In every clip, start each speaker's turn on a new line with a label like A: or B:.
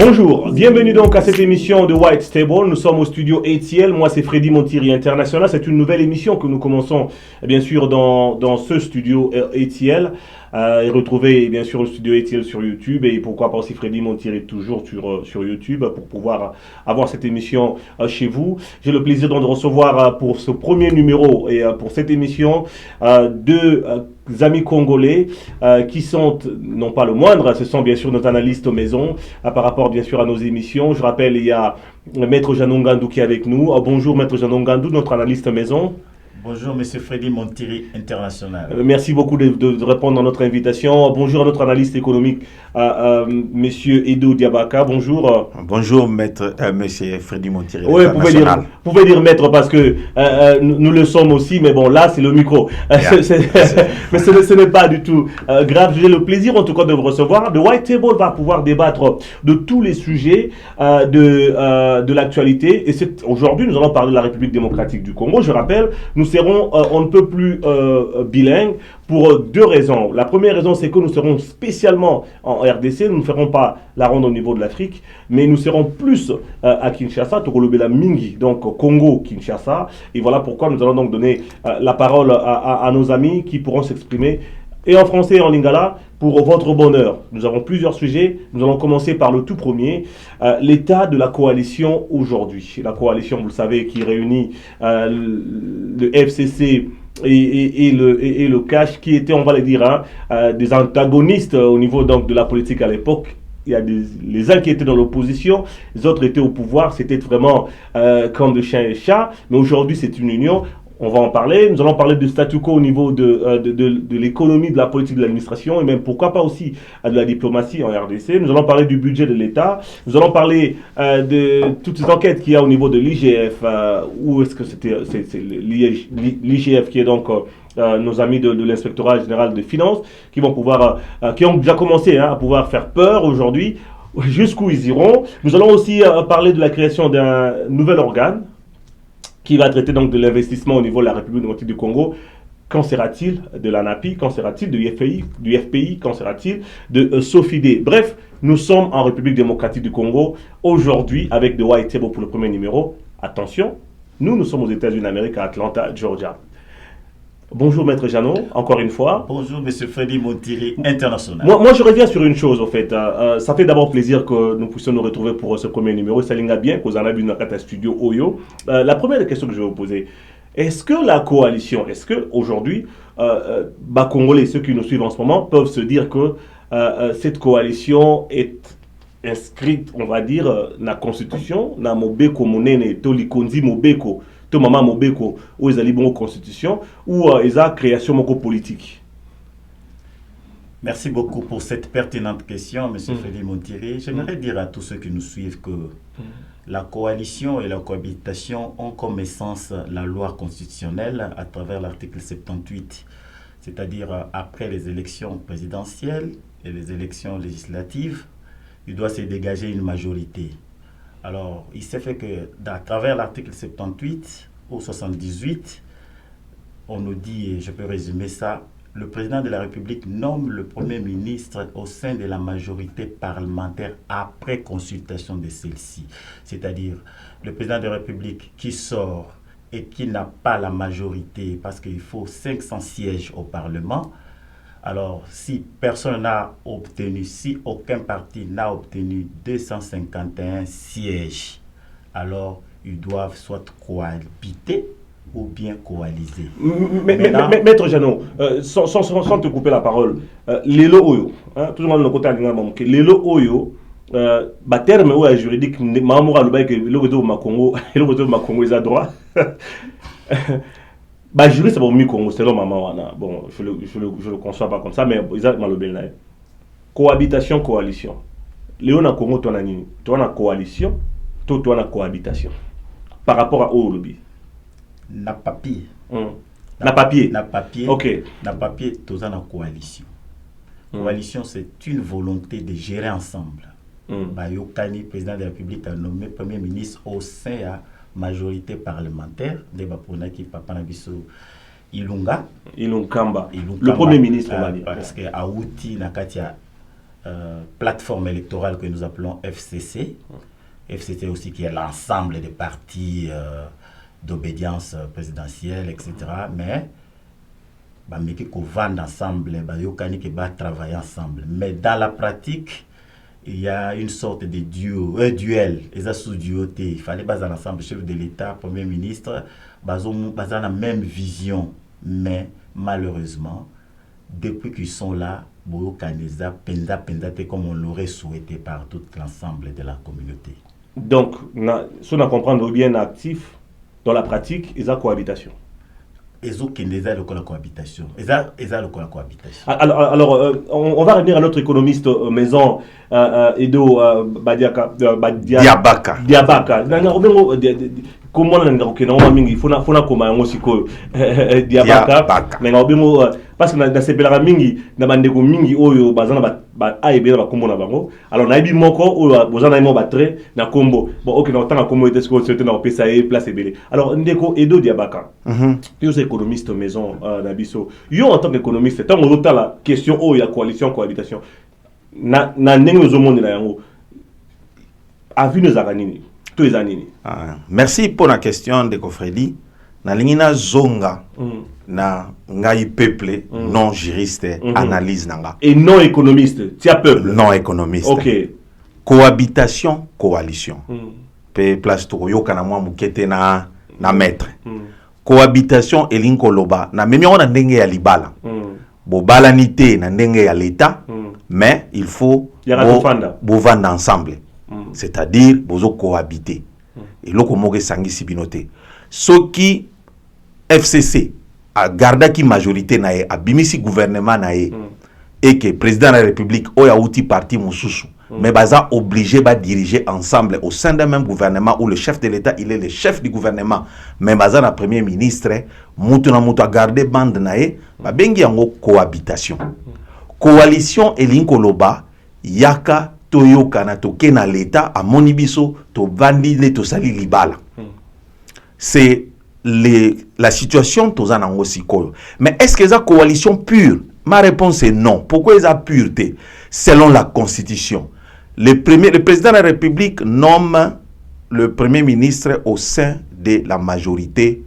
A: Bonjour, bienvenue donc à cette émission de White Table. Nous sommes au studio ATL. Moi, c'est Freddy Montiri International. C'est une nouvelle émission que nous commençons, bien sûr, dans ce studio ATL. Et retrouver, bien sûr, le studio ATL sur YouTube. Et pourquoi pas aussi Freddy Montiri toujours sur YouTube pour pouvoir avoir cette émission chez vous. J'ai le plaisir donc de recevoir pour ce premier numéro et pour cette émission deux amis congolais qui sont, non pas le moindre, ce sont bien sûr nos analystes maison par rapport bien sûr à nos émissions. Je rappelle, il y a Maître Jeannot Ngandou qui est avec nous. Bonjour Maître Jeannot Ngandou, notre analyste maison.
B: Bonjour Monsieur Freddy Montiri International.
A: Merci beaucoup de répondre à notre invitation. Bonjour à notre analyste économique, Monsieur Edo Diabaka. Bonjour.
C: Bonjour Monsieur Freddy Montiri
A: Oui,
C: International.
A: Vous pouvez dire maître parce que nous le sommes aussi, mais bon là c'est le micro. Mais ce n'est pas du tout grave. J'ai le plaisir en tout cas de vous recevoir. The White Table va pouvoir débattre de tous les sujets de l'actualité. Et aujourd'hui nous allons parler de la République démocratique du Congo. Je rappelle, nous serons on ne peut plus bilingues pour deux raisons. La première raison, c'est que nous serons spécialement en RDC. Nous ne ferons pas la ronde au niveau de l'Afrique, mais nous serons plus à Kinshasa, Tokolobela Mingi, donc Congo-Kinshasa. Et voilà pourquoi nous allons donc donner la parole à nos amis qui pourront s'exprimer et en français et en lingala pour votre bonheur. Nous avons plusieurs sujets. Nous allons commencer par le tout premier, l'état de la coalition aujourd'hui. La coalition, vous le savez, qui réunit le FCC et le CACH, qui étaient, on va le dire, des antagonistes au niveau donc, de la politique à l'époque. Il y a les uns qui étaient dans l'opposition, les autres étaient au pouvoir. C'était vraiment comme de chien et chat. Mais aujourd'hui, c'est une union. On va en parler. Nous allons parler de statu quo au niveau de l'économie, de la politique, de l'administration et même pourquoi pas aussi de la diplomatie en RDC. Nous allons parler du budget de l'État. Nous allons parler de toutes ces enquêtes qu'il y a au niveau de l'IGF. Où est-ce que c'est l'IGF qui est donc nos amis de l'inspectorat général de finances qui vont pouvoir, qui ont déjà commencé à pouvoir faire peur aujourd'hui. Jusqu'où ils iront. Nous allons aussi parler de la création d'un nouvel organe qui va traiter donc de l'investissement au niveau de la République démocratique du Congo. Qu'en sera-t-il de l'ANAPI? Qu'en sera-t-il du FPI? Qu'en sera-t-il de Sofide? Bref, nous sommes en République démocratique du Congo aujourd'hui avec The White Table pour le premier numéro. Attention, nous sommes aux États-Unis d'Amérique, à Atlanta, Georgia. Bonjour Maître Jeannot, encore une fois.
B: Bonjour Monsieur Freddy Montiri International.
A: Moi je reviens sur une chose au fait. Ça fait d'abord plaisir que nous puissions nous retrouver pour ce premier numéro. Ça linga bien qu'on en a vu dans le studio Oyo. La première question que je vais vous poser, est-ce que la coalition, est-ce que aujourd'hui, Congolais, ceux qui nous suivent en ce moment, peuvent se dire que cette coalition est inscrite, on va dire, dans la Constitution, dans Mobeko Monene, Tolikonzi Mobeko, Tomama Mobeko, où ils allaient bon Constitution, ou ils ont création politique?
B: Merci beaucoup pour cette pertinente question, M. Freddy Montiri. J'aimerais dire à tous ceux qui nous suivent que la coalition et la cohabitation ont comme essence la loi constitutionnelle à travers l'article 78, c'est-à-dire après les élections présidentielles et les élections législatives, il doit se dégager une majorité. Alors, il s'est fait que, à travers l'article 78 ou 78, on nous dit, et je peux résumer ça, le président de la République nomme le Premier ministre au sein de la majorité parlementaire après consultation de celle-ci. C'est-à-dire, le président de la République qui sort et qui n'a pas la majorité, parce qu'il faut 500 sièges au Parlement. Alors, si personne n'a obtenu, si aucun parti n'a obtenu 251 sièges, alors ils doivent soit cohabiter ou bien coaliser.
A: Maître Jeannot, sans te couper la parole, Lelo Oyo, tout le monde le côté de Lelo Oyo, terme juridique, Mamoura le bail que le réseau Macongo, le réseau Macongo est à droit. Juriste c'est pour mi Congo, c'est maman. Bon, je le conçois pas comme ça, mais exactement le bien. Cohabitation, coalition. Léon a Congo, toi na coalition, toi na cohabitation. Par rapport à Orobi.
B: Na papier.
A: Na papier.
B: Na papier.
A: Ok.
B: Na papier, toi na coalition. Coalition, c'est une volonté de gérer ensemble. Bayokani, président de la République, a nommé Premier ministre au sein de majorité parlementaire de Baponaki Papa Nabiso Ilunga.
A: Ilunkamba. Le Premier ministre, on va dire.
B: Parce que Aouti Nakatia plateforme électorale que nous appelons FCC. FCC aussi qui est l'ensemble des partis d'obédience présidentielle, etc. Mais mais qui vendent ensemble, qui travailler ensemble. Mais dans la pratique, il y a une sorte de duel. Et ça sous-duoté. Il fallait baser ensemble, chef de l'État, Premier ministre, baser la même vision. Mais malheureusement, depuis qu'ils sont là, comme on l'aurait souhaité par tout l'ensemble de la communauté.
A: Donc, si on comprend bien actif, dans la pratique, ils ont cohabitation.
B: Ils ont la cohabitation.
A: Alors, on va revenir à notre économiste maison, Edo
C: Diabaka.
A: Comment il faut Diabaka, parce que dans ces pèlerins mingi, dans bandeko mingi oyo bazana aibé na kombo na bango. Alors na ibi moko oyo bozana mo batre na kombo. Bon OK na tanga kombo était ce que c'était na opesa e place ebele. Alors ndeko Edo Diabaka. Yo c'est économiste maison na biso. Yo en tant qu'économiste, tant on la question oyo ya coalition cohabitation. Na ndenge ozomonde na yango. Avis nos aranini. To ezanini.
C: Merci pour la question de Kofredi. Na lingina zonga. Na ngai peuple non juriste analyse nanga
A: et non économiste tia peuple
C: non économiste.
A: OK,
C: cohabitation coalition pe place to yoka na mwa mukete na maître cohabitation elinko loba na memi ona ndenge ya libala bo balanité na ndenge ya l'état mais il faut bovanda ensemble c'est-à-dire bozo cohabiter et loko moke sangi sibinote soki FCC a gardaki majorité na ye, a bimisi gouvernement na ye, et que président de la République oya outi parti mususu, mais baza obligé ba diriger ensemble au sein d'un même gouvernement où le chef de l'État il est le chef du gouvernement, mais baza na premier ministre, mutu na mutu a garder bande na ye, ba bengi yango cohabitation. Coalition elinko loba yaka toyoka na toke na l'État a monibiso to bandi le to sali libala. C'est la situation tozanango sikoyo. Mais est-ce que c'est coalition pure? Ma réponse est non. Pourquoi ils ont pureté? Selon la Constitution. Le président de la République nomme le Premier ministre au sein de la majorité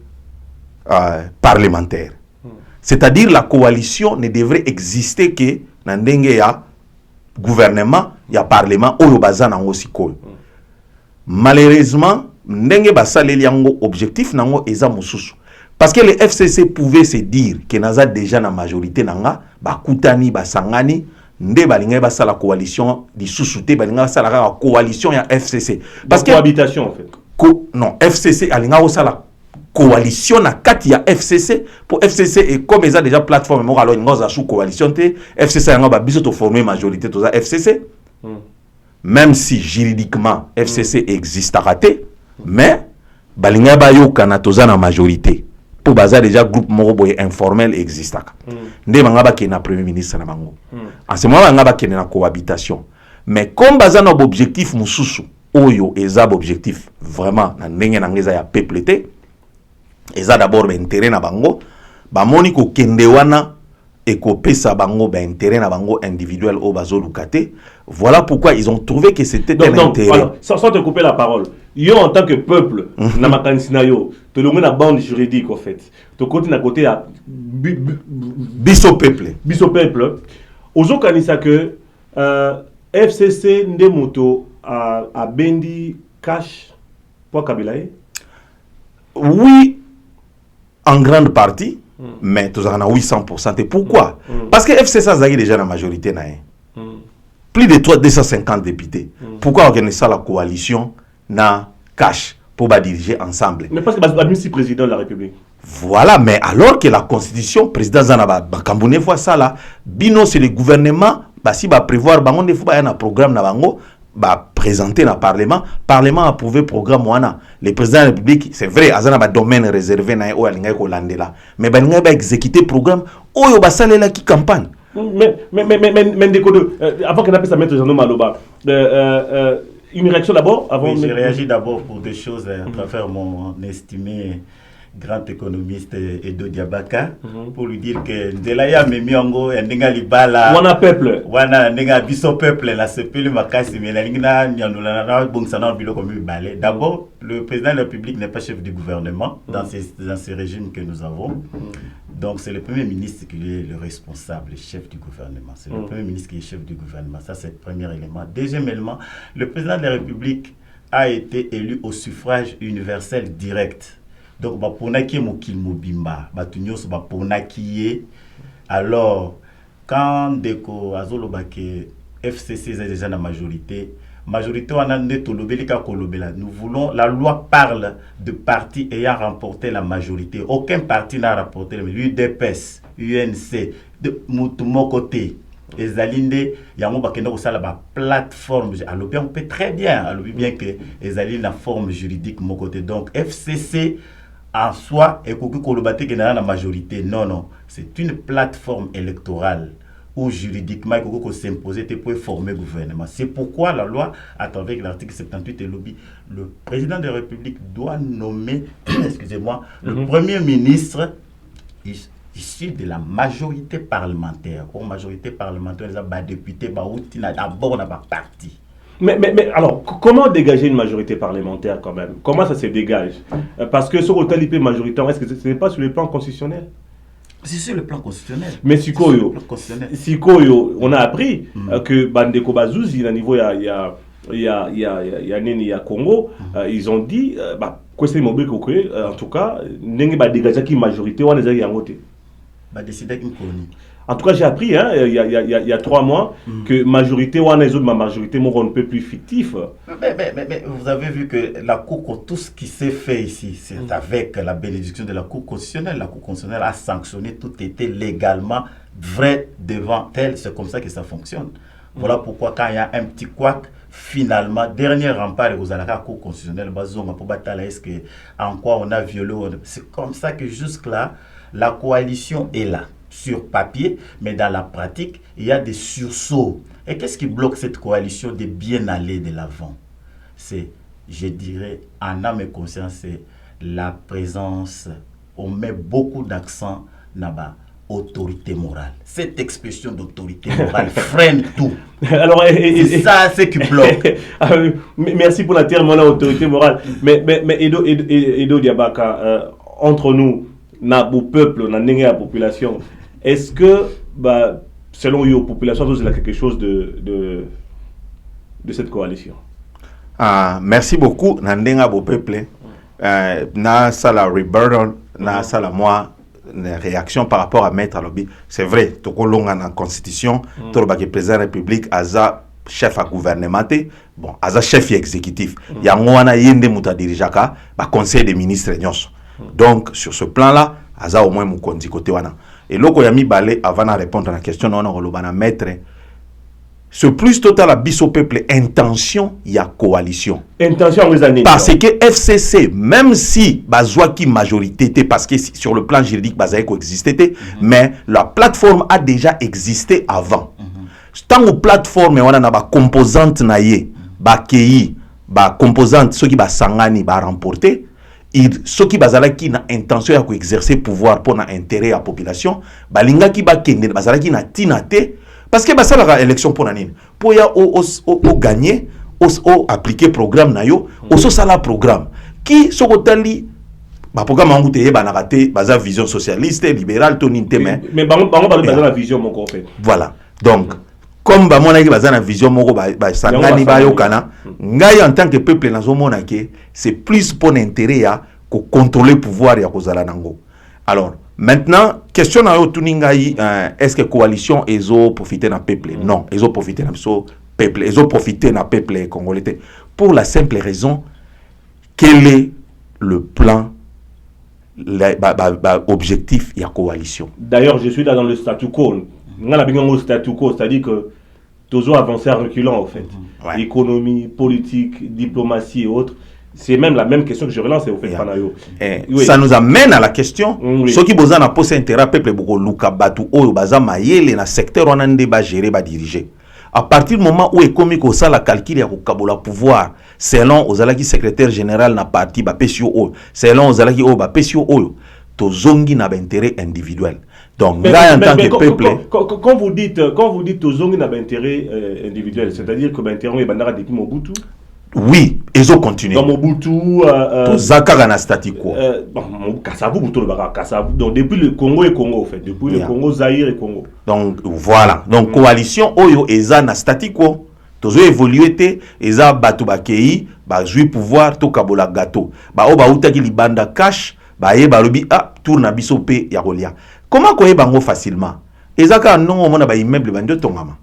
C: parlementaire. C'est-à-dire la coalition ne devrait exister que dans ndenge ya gouvernement, ya parlement, oyo bazanango sikoyo. Malheureusement, ndenge basaleli yango objectif nango eza mususu parce que le FCC pouvait se dire que naza déjà na majorité nanga bakutani basangani nde balinga basala coalition di susute balinga basala ka coalition ya FCC parce que
A: cohabitation en fait
C: non FCC alinga osala coalition na kati ya FCC pour FCC et comme eza déjà plateforme mo alors ngoza sous coalition te FCC yanga ba biso to former majorité to za FCC même si juridiquement FCC existe à rater. Mais balinga ba yoka na toza na majorité pour baza déjà groupe moko boye informel existaka nde manga ba na premier ministre na bango en ce moment manga ba na cohabitation mais comme baza na objectif mususu oyo eza objectif vraiment na ndenge na ngeza ya peuple te eza d'abord intérêt na bango ba moni ko kende wana et ko pesa bango ba intérêt na bango individuel au bazo lukate. Voilà pourquoi ils ont trouvé que c'était un intérêt.
A: Alors, sans te couper la parole, yo en tant que peuple, na makanisina yo, te le na bande juridique en fait. To côté à côté à
C: biso peuple.
A: Biso peuple. Ozo kanisa que FCC ndemoto a bendi cash pour Kabila.
C: Oui, en grande partie, mais tous en a 800%. Et pourquoi? Parce que FCC a déjà la majorité na. Plus de 250 députés. Pourquoi organiser ça la coalition na cash pour diriger ensemble?
A: Mais parce que c'est président de la République.
C: Voilà, mais alors que la constitution, président Zanaba, Kambouné voit ça là, bino c'est le gouvernement, si va prévoir, on ne faut pas un programme na bango, présenter dans le Parlement. Parlement a approuvé le programme wana. Le président de la République, c'est vrai, azana ba domaine réservé na o alinga ko landela. Mais balinga ba exécuter le programme oyo basalela ki campagne.
A: Mais avant qu'on appelle ça maître Jean-Noël Maloba, une réaction d'abord avant.
B: Oui, j'ai réagi d'abord pour des choses à travers mon estimé grand économiste Edo Diabaka, pour lui dire que Ndelaya Memiongo et Nenga Libala.
A: Wana peuple.
B: Wana Nenga Biso peuple, la CPL Makasi, mais la Lingna, Nyanulana, Bongsana, Bilo comme balai. D'abord, le président de la République n'est pas chef du gouvernement dans ces régimes que nous avons. Donc, c'est le Premier ministre qui est le responsable, le chef du gouvernement. C'est le Premier ministre qui est chef du gouvernement. Ça, c'est le premier élément. Deuxième élément, le président de la République a été élu au suffrage universel direct. Donc, pour qui mokil mobimba, batunyos pour qui alors quand deko azolobake FCC est déjà la majorité on a nous voulons, la loi parle de partis ayant remporté la majorité. Aucun parti n'a remporté, l'UDPS, UNC, de mon côté. Les alindés, il y a une plateforme. Alors bien, on peut très bien, alors bien que les alindés la forme juridique mon côté. Donc FCC en soi est la majorité. Non, c'est une plateforme électorale ou juridiquement il faut s'imposer pour former le gouvernement. C'est pourquoi la loi, à travers l'article 78 et lobby, le président de la République doit nommer, excusez-moi, le Premier ministre issu de la majorité parlementaire. Ou majorité parlementaire, les députés, d'abord, on a pas parti.
A: Mais alors, comment dégager une majorité parlementaire quand même? Comment ça se dégage? Parce que ce hôtel majoritaire, est-ce que ce n'est pas sur le plan constitutionnel?
B: C'est sur le plan constitutionnel.
A: Mais Sikoyo, on a appris que Bandeko Bazouzi, à niveau il y a Congo, ils ont dit que c'est mobile en tout cas, n'engue ba dégager qui majorité on les a yangoté.
B: Ba décider une colonie.
A: En tout cas, j'ai appris il y a 3 mois que majorité ou les autres ma majorité on ne peut plus fictif.
B: Mais vous avez vu que la Cour, tout ce qui s'est fait ici, c'est avec la bénédiction de la Cour constitutionnelle. La Cour constitutionnelle a sanctionné, tout était légalement vrai devant elle. C'est comme ça que ça fonctionne. Voilà pourquoi quand il y a un petit couac, finalement, dernier rempart aux la Cour constitutionnelle, est-ce que en quoi on a violé? C'est comme ça que jusque-là, la coalition est là. Sur papier, mais dans la pratique, il y a des sursauts. Et qu'est-ce qui bloque cette coalition de bien aller de l'avant? C'est, je dirais, en âme et conscience, c'est la présence, on met beaucoup d'accent là-bas, autorité morale. Cette expression d'autorité morale freine tout.
A: Alors,
B: c'est ça, c'est qui bloque.
A: Merci pour la terme autorité morale. Mais Edo Diabaka, entre nous, na beau peuple, na la population, est-ce que, selon la population, il y a quelque chose de cette coalition?
C: Merci beaucoup. Na beau peuple, na sala rebuttal, na sala moi réaction par rapport à Maître Lobby. C'est vrai, tout le long en constitution, tout le président de la République a chef à gouvernementé, bon, a chef exécutif. Il y a un yende muta dirijaka, conseil des ministres nyos. Donc sur ce plan-là, aza au moins mon kondi côté wana. Et loko yami balé avant de répondre à la question non on maître. Ce plus total à biso peuple intention il y a coalition.
A: Intention aux années.
C: Parce que FCC même si bazwa qui majorité parce que sur le plan juridique bazaï coexistait mais la plateforme a déjà existé avant. Tant que plateforme on a ba composante na ye ba kei ba composante ceux qui ba sangani ba remporter ceux qui bazalaki na intention ya exercer pouvoir pour na intérêt à la population balinga ki ba kende bazalaki na tinate parce que basala la élection pour nanine pour ya o gagner o appliquer programme na yo o so sala programme qui sokotali ba programme ngouté ba na raté baza vision socialiste libérale toninte
A: mais bango parler baza la vision moko fait
C: voilà donc comme ba mona ki baza na vision moko ba sangani ba yokana ngai en tant que peuple nazomona ke c'est plus pour intérêt à contrôler pouvoir ya kozala nango. Alors maintenant question na yo tuningai est-ce que coalition ezo profiter na peuple? Non, ezo profiter na peuple, ezo profiter na peuple congolais pour la simple raison quel est le plan objectif ya coalition.
A: D'ailleurs je suis là dans le statu quo. On a bien le statu quo, c'est-à-dire que toujours avancer en reculant en fait. Économie, politique, diplomatie et autres. C'est même la même question que je relance au fait.
C: Ça nous amène à la question. Ceux qui besoin de poser intérêt peuple beaucoup luka batu oyo baza mayele na secteur on a débat gérer ba diriger. À partir du moment où ekomi ko ça la calcul ya ko kabola pouvoir selon ozalaki secrétaire général na parti ba pesio o selon ozalaki o ba pesio o to zongi na ba intérêt individuel. Donc là en tant que peuple
A: quand vous dites to zongi na ba intérêt individuel, c'est-à-dire que ba intérêt bandara depuis Mobutu.
C: Oui, ils ont continué.
A: Dans Mobutu,
C: Zakara na statu quo.
A: Donc depuis le Congo et Congo, en fait, depuis le Congo, Zaïre et Congo.
C: Donc voilà. Donc coalition Oyo eza na statu quo. Tozo évolué te, eza batu bakei, ba jouer pouvoir to kabola gâteau. Ba o ba utaki libanda cash, ba ye ba lobi tourna biso pe ya kolia. Comment koye bango facilement? Ezaka non mona ba immeuble bando tongama.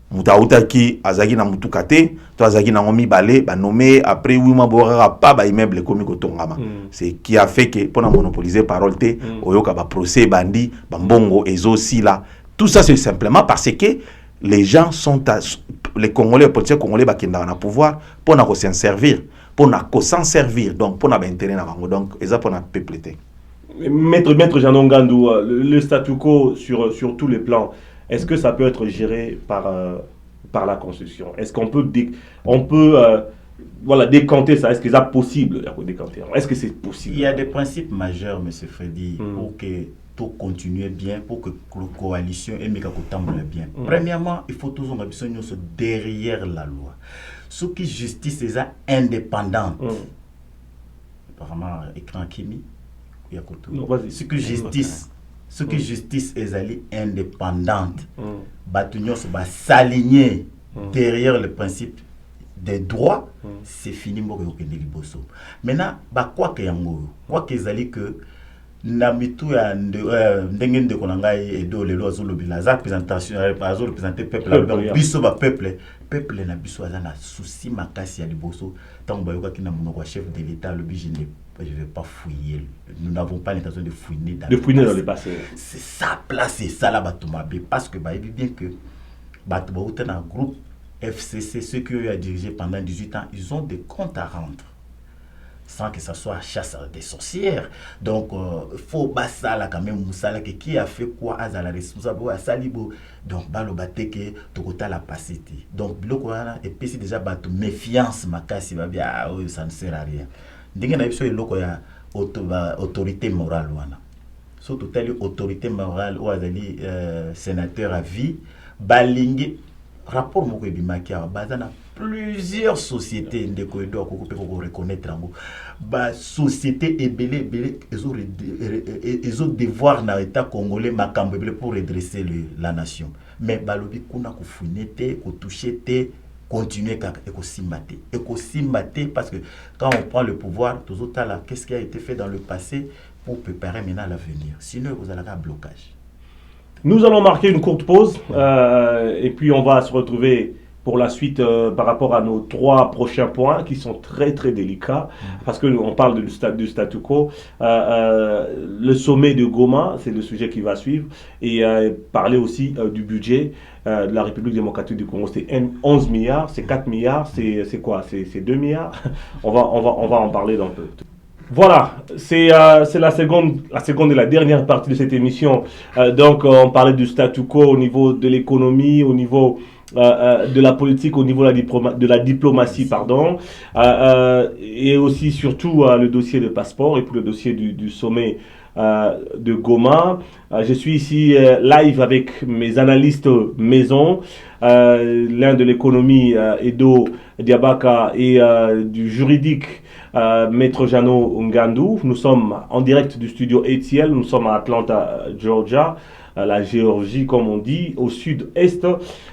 C: Moutaoutaki azaki na mutukate to azaki na ngomi balé ba nommé après 8 mois borara pas ba immeuble komi kotongama. C'est qui a fait que pour monopoliser parole te oyoka ba procès bandi ba mbongo ezosi là. Tout ça c'est simplement parce que les gens sont les Congolais, les politiciens congolais ba kenda na pouvoir pour na s'en servir, pour na s'en servir donc pour na ba intérêt na bango donc eza pour na peuple te.
A: Maître Jean Ngandou, le statu quo sur tous les plans. Est-ce que ça peut être géré par la Constitution? Est-ce qu'on peut, décanter ça? Est-ce que c'est possible de décanter? Est-ce que c'est possible?
B: Il y a des principes majeurs, M. Freddy, pour que tout continue bien, pour que la coalition et le bien. Premièrement, il faut toujours derrière la loi. Ce qui justice est indépendante. Apparemment, écran Kimi, il y a ce que justice. Ce que justice est indépendante, va s'aligner derrière le principe des droits, c'est fini. Maintenant, quoi que zali que namitu ya ndenge konangai edo le lozo lobila za présentation azo représenter peuple biso ba peuple na biso azana souci makasi ya liboso tant bayoka ki na monoko chef de l'état le bi je ne vais pas fouiller. Nous n'avons pas l'intention de fouiner dans
A: le passé.
B: C'est sa place, c'est ça là, parce que il dit bien que un groupe FCC, ceux qui ont dirigé pendant 18 ans, ils ont des comptes à rendre. Sans que ça soit chasse des sorcières. Donc, il faut ça là quand même, Moussala, qui a fait quoi à la responsable à Salibo. Donc, balo baté que tokota la passité. Donc, bloko et puis c'est déjà bateau méfiance, makasi, ça ne sert à rien. Ndenge na biso eloko ya autorité morale wana surtout telle autorité morale ou azali sénateur à vie balingi rapport moko ebimaki ya bazana plusieurs sociétés ndeko edo akoko pe ko reconnaître ngo ba société ebele ezo devoir na état congolais makambo ebele pour redresser la nation mais balobi kuna ko funete ko toucher te continuer à écosimater parce que quand on prend le pouvoir, tout autres là, qu'est-ce qui a été fait dans le passé pour préparer maintenant l'avenir? Sinon, vous allez avoir un blocage.
A: Nous allons marquer une courte pause et puis on va se retrouver pour la suite par rapport à nos 3 prochains points qui sont très très délicats parce que on parle du statu quo. Le sommet de Goma, c'est le sujet qui va suivre et parler aussi du budget de la République démocratique du Congo. C'est 11 milliards, c'est 4 milliards, c'est quoi? C'est 2 milliards. On va en parler dans peu. Voilà, c'est la seconde et la dernière partie de cette émission. Donc on parlait du statu quo au niveau de l'économie, au niveau de la politique, au niveau de la diplomatie, pardon, et aussi surtout le dossier de passeport et puis le dossier du sommet de Goma. Je suis ici live avec mes analystes maison, l'un de l'économie Edo Diabaka et du juridique Maître Jeannot Ngandou. Nous sommes en direct du studio ATL, nous sommes à Atlanta, Georgia. La Géorgie, comme on dit, au sud-est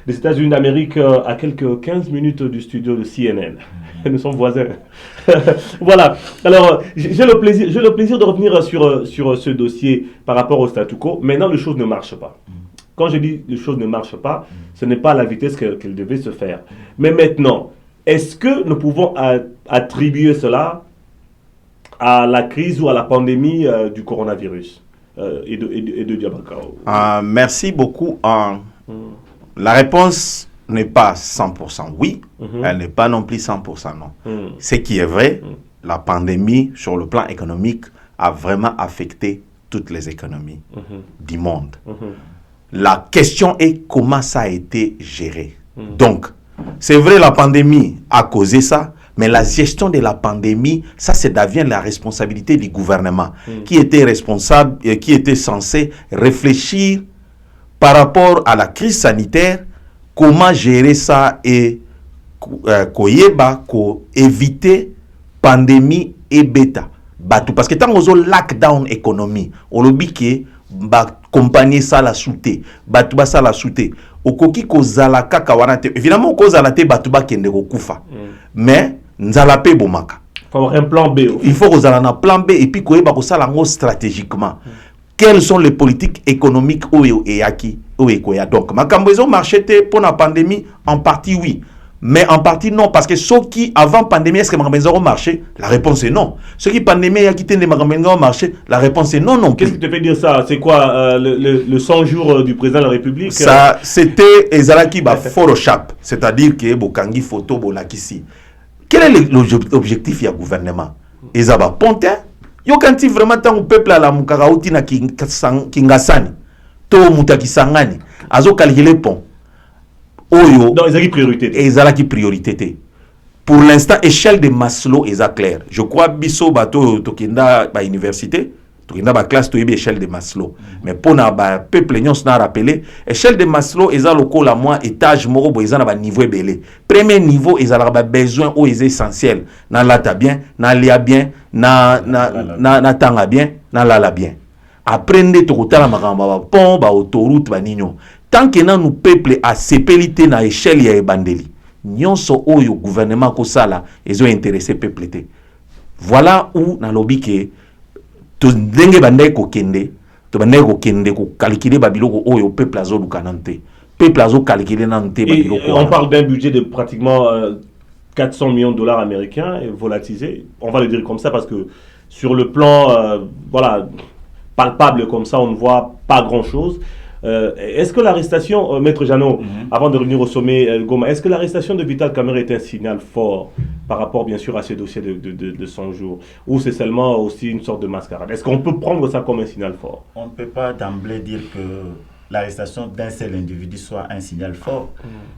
A: des États-Unis d'Amérique, à quelques 15 minutes du studio de CNN. Nous sommes voisins. Voilà. Alors, j'ai le plaisir de revenir sur ce dossier par rapport au statu quo. Maintenant, les choses ne marchent pas. Quand je dis les choses ne marchent pas, ce n'est pas à la vitesse qu'elles devaient se faire. Mais maintenant, est-ce que nous pouvons attribuer cela à la crise ou à la pandémie du coronavirus? Et de Diabaka.
C: Merci beaucoup. La réponse n'est pas 100% oui, elle n'est pas non plus 100% non. Ce qui est vrai, la pandémie sur le plan économique a vraiment affecté toutes les économies du monde. La question est comment ça a été géré. Donc, c'est vrai, la pandémie a causé ça, mais la gestion de la pandémie, ça devient la responsabilité du gouvernement, qui était responsable, qui était censé réfléchir par rapport à la crise sanitaire, comment gérer ça et éviter pandémie et bêta. Parce que tant qu'on a lockdown économie, on lobby qui compagnie ça la souté, batuba ça la souté. Okoki ko zala kaka wanate. Évidemment ko zala te batuba kende ko kufa. Mais nzala pe bomaka.
A: Il faut avoir un plan B.
C: Il faut qu'on ait un plan B et puis qu'on ait ça stratégiquement. Quelles sont les politiques économiques donc ma camboison marché pour la pandémie en partie oui. Mais en partie non, parce que ceux qui, avant pandémie, est-ce que Magambenza ont marché? La réponse est non. Ceux qui pandémie a quitté les Magambenza ont marché? La réponse est non, non.
A: Qu'est-ce qui te fait dire ça? C'est quoi le 100 jours du président de la République?
C: Ça, c'était Ezalaki Photoshop, c'est-à-dire que Bokangi photo Bolakisi. Quel est l'objectif du gouvernement? Ezaba Pontin. Yo kanti vraiment tant au peuple à la Mukaraouti na Kingasani, to Mutakisangani, azo calculer pont.
A: Donc, ils ont qui priorité.
C: Ils ont qui priorité. Pour l'instant, échelle de Maslow est claire. Je crois biso bato tokinda ba université, tokinda ba classe to échelle de Maslow. Mais pour na ba peuple nyons na rappeler, échelle de Maslow est loko la moins étage moro bo ezana ba niveau belé. Premier niveau ezala ba besoin ou essentiel. Na lata bien, na lia bien, na tanga bien, na lala bien. Apprendre to kotala makamba ba pont, ba autoroute ba nino. Tant que nous peuple a sepelité na échelle ya ebandeli, nyonso oyo gouvernement ko sala ezo intéressé peuple té. Voilà où na lobby que to ndenge bandai ko kende, to bandai ko kende ko calculer babiloko oyo peuple azo lukanante. Peuple azo calculer nante babiloko.
A: On parle d'un budget de pratiquement 400 millions de dollars américains volatilisés. On va le dire comme ça parce que sur le plan voilà palpable comme ça, on ne voit pas grand-chose. Est-ce que l'arrestation, Maître Jeannot, avant de revenir au sommet Goma, est-ce que l'arrestation de Vital Kamerhe est un signal fort par rapport bien sûr à ce dossier de 100 jours, ou c'est seulement aussi une sorte de mascarade? Est-ce qu'on peut prendre ça comme un signal fort?
B: On ne peut pas d'emblée dire que l'arrestation d'un seul individu soit un signal fort.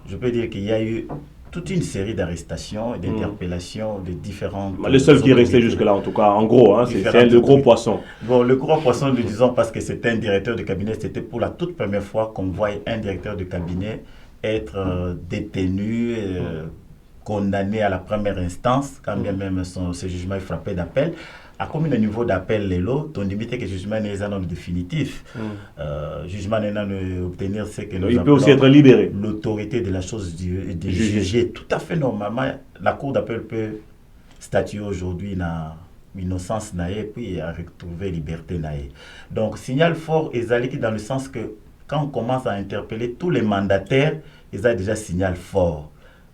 B: Je peux dire qu'il y a eu toute une série d'arrestations et d'interpellations de différentes...
A: Le seul qui est resté jusque-là, en tout cas, en gros, hein, c'est le gros poisson.
B: Bon, le gros poisson, nous disons parce que c'était un directeur de cabinet, c'était pour la toute première fois qu'on voit un directeur de cabinet être détenu, condamné à la première instance, quand bien même ce jugement est frappé d'appel. À combien de niveau d'appel les lots, on dit que le jugement n'est pas définitif. Jugement n'est pas obtenir ce que nous
A: il peut aussi être libéré.
B: L'autorité de la chose de juger. Tout à fait normalement, la cour d'appel peut statuer aujourd'hui dans l'innocence naïe puis à retrouver liberté naïe. Donc signal fort est dans le sens que quand on commence à interpeller tous les mandataires, ils ont déjà signal fort.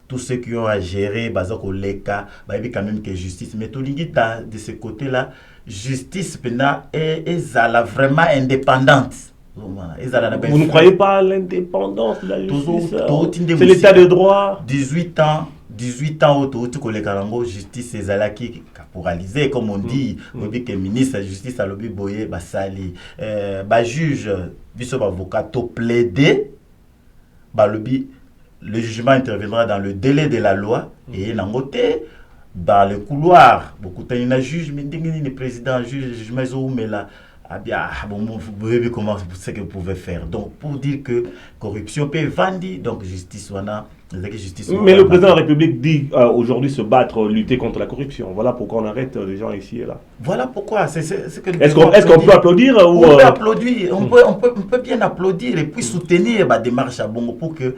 B: Tous ceux qui ont à gérer, bazoko leka, quand même que justice. Mais tout de ce côté-là, justice est vraiment indépendante.
A: Vous ne croyez pas à l'indépendance de la justice? C'est l'état de droit.
B: 18 ans justice ezalaki caporalisé comme on dit, que ministre de la justice a lobby boye basali, juge biso avocat to plaider, lobby. Le jugement interviendra dans le délai de la loi et dans le couloir. Beaucoup de gens juge, mais le président juge, mais là, vous voyez comment c'est que vous pouvez faire. Donc, pour dire que corruption peut vendre, donc justice,
A: mais le président de la République dit aujourd'hui se battre, lutter contre la corruption. Voilà pourquoi on arrête les gens ici et là.
B: Voilà pourquoi.
A: Est-ce qu'on peut applaudir ou
B: on peut applaudir, on peut bien applaudir et puis soutenir la démarche à Bongo pour que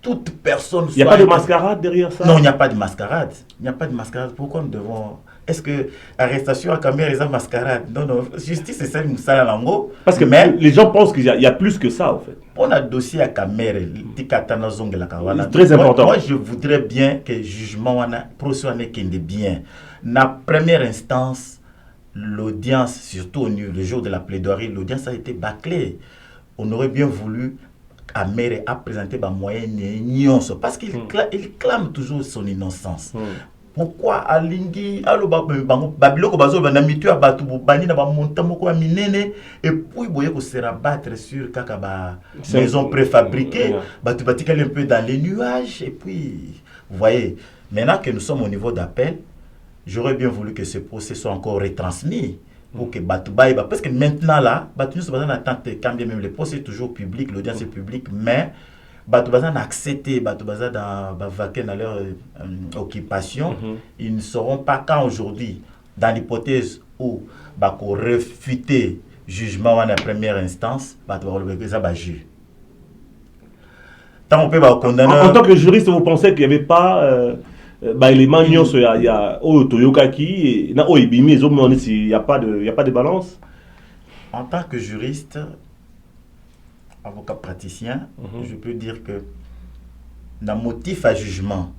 B: toute personne...
A: Il n'y a pas de mascarade derrière ça?
B: Non, il n'y a pas de mascarade. Il n'y a pas de mascarade. Pourquoi nous devons... Est-ce que l'arrestation à Kamerhe est une mascarade? Non, non. Justice, c'est ça, Moussala Lango.
A: Parce que même les gens pensent qu'il y a plus que ça, en fait.
B: On a dossier à Kamerhe.
A: C'est très important.
B: Moi, je voudrais bien que le jugement, procès bien. La première instance, l'audience, surtout le jour de la plaidoirie, l'audience a été bâclée. On aurait bien voulu... Kamerhe a présenté des moyens parce qu'il clame toujours son innocence. pourquoi alingi alo babiloko bazo na mitu abatu bani na ba monta moko minene et puis boye ko se rabattre sur kaka ba maison préfabriquée batu batikali un peu dans les nuages et puis vous voyez maintenant que nous sommes au niveau d'appel j'aurais bien voulu que ce procès soit encore retransmis pour que batu baïba parce que maintenant là batu nous sommes en attente quand bien même le procès est toujours public l'audience est publique mais batu baza na accepté batu baza dans vaquer dans leur occupation ils ne seront pas quand aujourd'hui dans l'hypothèse où bako refuter jugement en première instance batu ba le ça ba juge tant on peut ba condamner
A: en tant que juriste vous pensez qu'il n'y avait pas élément nyonso ya o toyokaki na o ibimi ezomona il y a pas de balance
B: en tant que juriste avocat praticien, je peux dire que na motif à jugement,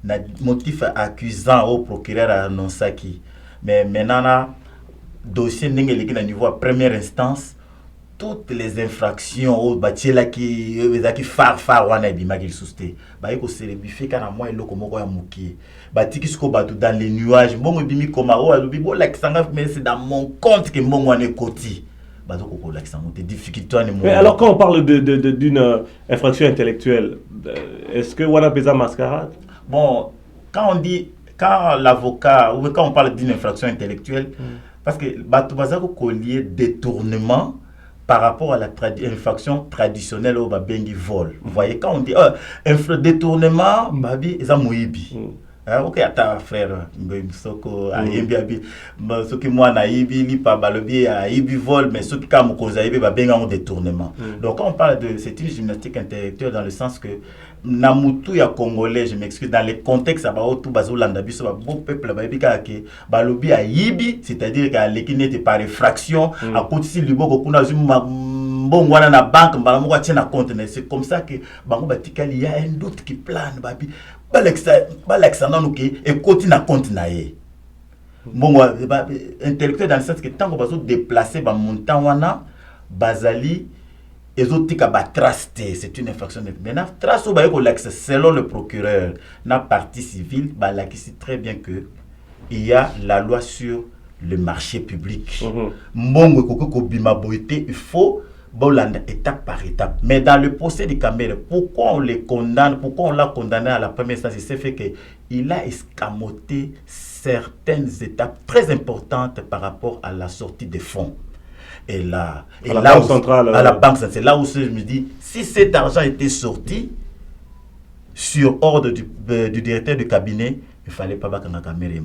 B: na motif accusant au procureur à Nonsaki, mais maintenant dossier n'est à niveau à première instance, toutes les infractions au batiela qui far wana bima qu'il sousté, ba eko célébrer kana moi eloko moko ya muki, batiki sko batu dans les nuages, bon bimi comme o alubi bo like sanga mais c'est dans mon compte que mon wana koti.
A: Mais alors quand on parle d'une infraction intellectuelle, est-ce que Wana Pesa mascarade?
B: Bon, quand l'avocat, ou quand on parle d'une infraction intellectuelle, parce que Batoubaza collier détournement par rapport à la infraction traditionnelle au Babengi vol. Vous voyez, quand on dit détournement, Babi, ils ont mouibi. Ok, attends frère, soko ayembi abi, soki moi na ibi li pa balobi a ibi vol, mais soki ka mokoza ibi ba benga un détournement. Donc quand on parle de c'est une gymnastique intellectuelle dans le sens que na mutu ya congolais, je m'excuse, dans les contextes ba tout bazolanda biso ba bon peuple ba ibi ka ke balobi a ibi, c'est-à-dire que l'équipe n'était par effraction à côté si liboko kuna zuma bon wana na banque mbala moko tient na compte, c'est comme ça que bango batikali il y a un doute qui plane babi Balexa non ok et continue à continuer. Bon intellectuel dans le sens que tant qu'on va se déplacer ba montant wana bazali ezotika ba traster c'est une infraction. Maintenant trace au ba ko l'accès selon le procureur na partie civile ba la qui sait très bien que il y a la loi sur le marché public. Mbongo ko bima boité il faut Bolanda étape par étape. Mais dans le procès de Kamere, pourquoi on les condamne, pourquoi on l'a condamné à la première instance, c'est fait qu'il a escamoté certaines étapes très importantes par rapport à la sortie des fonds. Et là,
A: à la Banque centrale.
B: À la Banque centrale. C'est là où je me dis, si cet argent était sorti sur ordre du directeur du cabinet, il ne fallait pas battre la Kamere. Il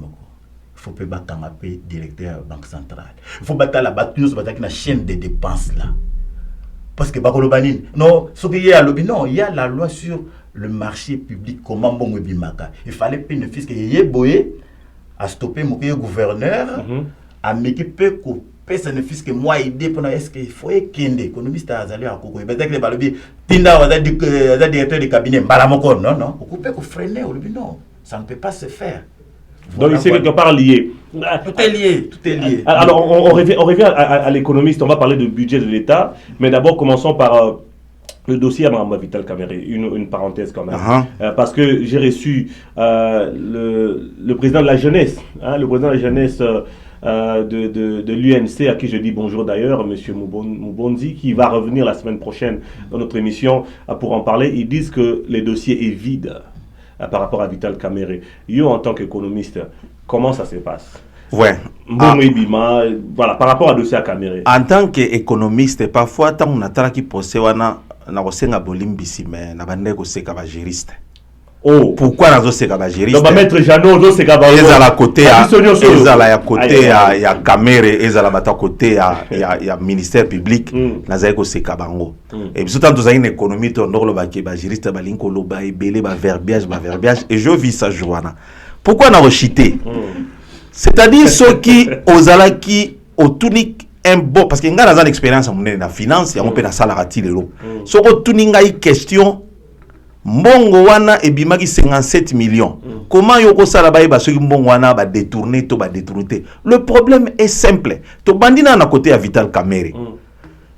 B: faut pas battre le directeur de la Banque centrale. Il faut battre la chaîne de dépenses là. Parce que non, ce qu'il y a non, il y a la loi sur le marché public, comment bon bimaka. Il fallait payer une fisc y ait boyé à stopper mon gouverneur, à m'équiper couper ce fisc moi idée pendant est-ce qu'il faut qu'un économiste a allé à Koko. Il peut-être que balobi tinda au directeur du cabinet balamoko non, couper qu'on freiner non, ça ne peut pas se faire.
A: Donc c'est quelque part lié.
B: Tout est lié.
A: Alors on revient à l'économiste, on va parler du budget de l'État, mais d'abord commençons par le dossier à Mme Vital Kamerhe, une parenthèse quand même. Parce que j'ai reçu le président de la jeunesse, le président de la jeunesse de l'UNC, à qui je dis bonjour d'ailleurs, M. Moubonzi, qui va revenir la semaine prochaine dans notre émission pour en parler. Ils disent que le dossier est vide par rapport à Vital Kamerhe. Yo, en tant qu'économiste, comment ça se passe?
C: Ouais.
A: Voilà, par rapport à dossier à Kamerhe.
C: En tant qu'économiste, parfois, tant on a qui possède na kosenga bolimbisi mais na bande ko seka ba juriste.
A: Oh,
C: pourquoi nazo seka ba juriste?
A: Donc maître Jano zo seka ba.
C: Ezala côté à ezala ya côté ya Kamerhe, ezala bata côté ya ministère public naza ko seka bango. Et puis tant une économie to ndolo ba ke ba juriste ba linko lo ba ebele ba verbiage et je vis ça joana. Pourquoi na rechité? C'est-à-dire ceux qui ozalaki otunique un bon parce que nga naza expérience en la finance ya on peut na salarati lelo. Soko tuninga i question mbongo wana ebimaki 57 millions. Comment yoko sala ba ba soki mbongo wana ba détourner to ba détourner. Le problème est simple. To bandina na côté ya Vital Kamerhe.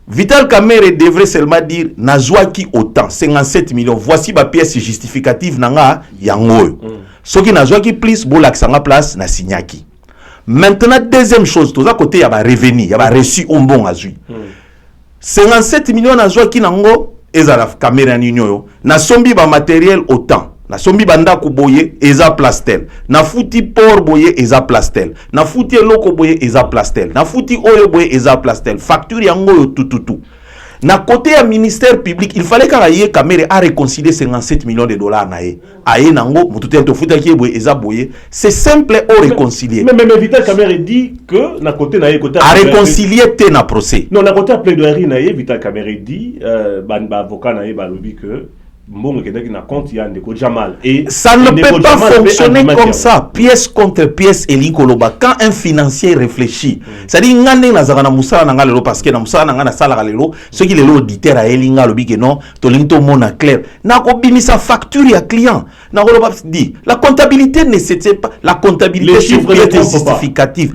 C: Vital Kamerhe devrait seulement dire nazwaki autant 57 millions. Voici ma pièce justificative nanga yango. Ce qui nazwaki plus bolakisanga place na signaki. Maintenant deuxième chose, tout ça côté y a ba revenu, y a ba reçu un bon azui. 57 millions nazwaki nango ezala Kamerhe ninyo na sombi ba matériel autant. Na sombi banda ko boye eza plastel. Na futi por boye eza plastel. Na futi eloko boye eza plastel. Na futi oyo boye eza plastel. Facture yango yo tout. Na côté ya ministère public, il fallait qu'Aye Kamerhe a réconcilié 57 millions de dollars na ye. Aye nango mututé to futa ki boye eza boye. C'est simple au réconcilier.
A: Mais Vital Kamerhe dit que na côté na ye côté
C: a réconcilier te na procès.
A: Non, na côté à plaidoirie na ye Vital Kamerhe dit avocat na ye ba lobi que et
C: ça ne peut pas fonctionner comme ça, pièce contre pièce et l'inkoloba. Quand un financier réfléchit, c'est-à-dire ngane na zaka na musala na lelo parce que na musala na sala lelo, ce qui est l'auditeur a elinga lobi que non, to linto mona clair. Na ko bimisa facture ya client. Na ko dit la comptabilité ne c'est pas la comptabilité sur pièce justificative.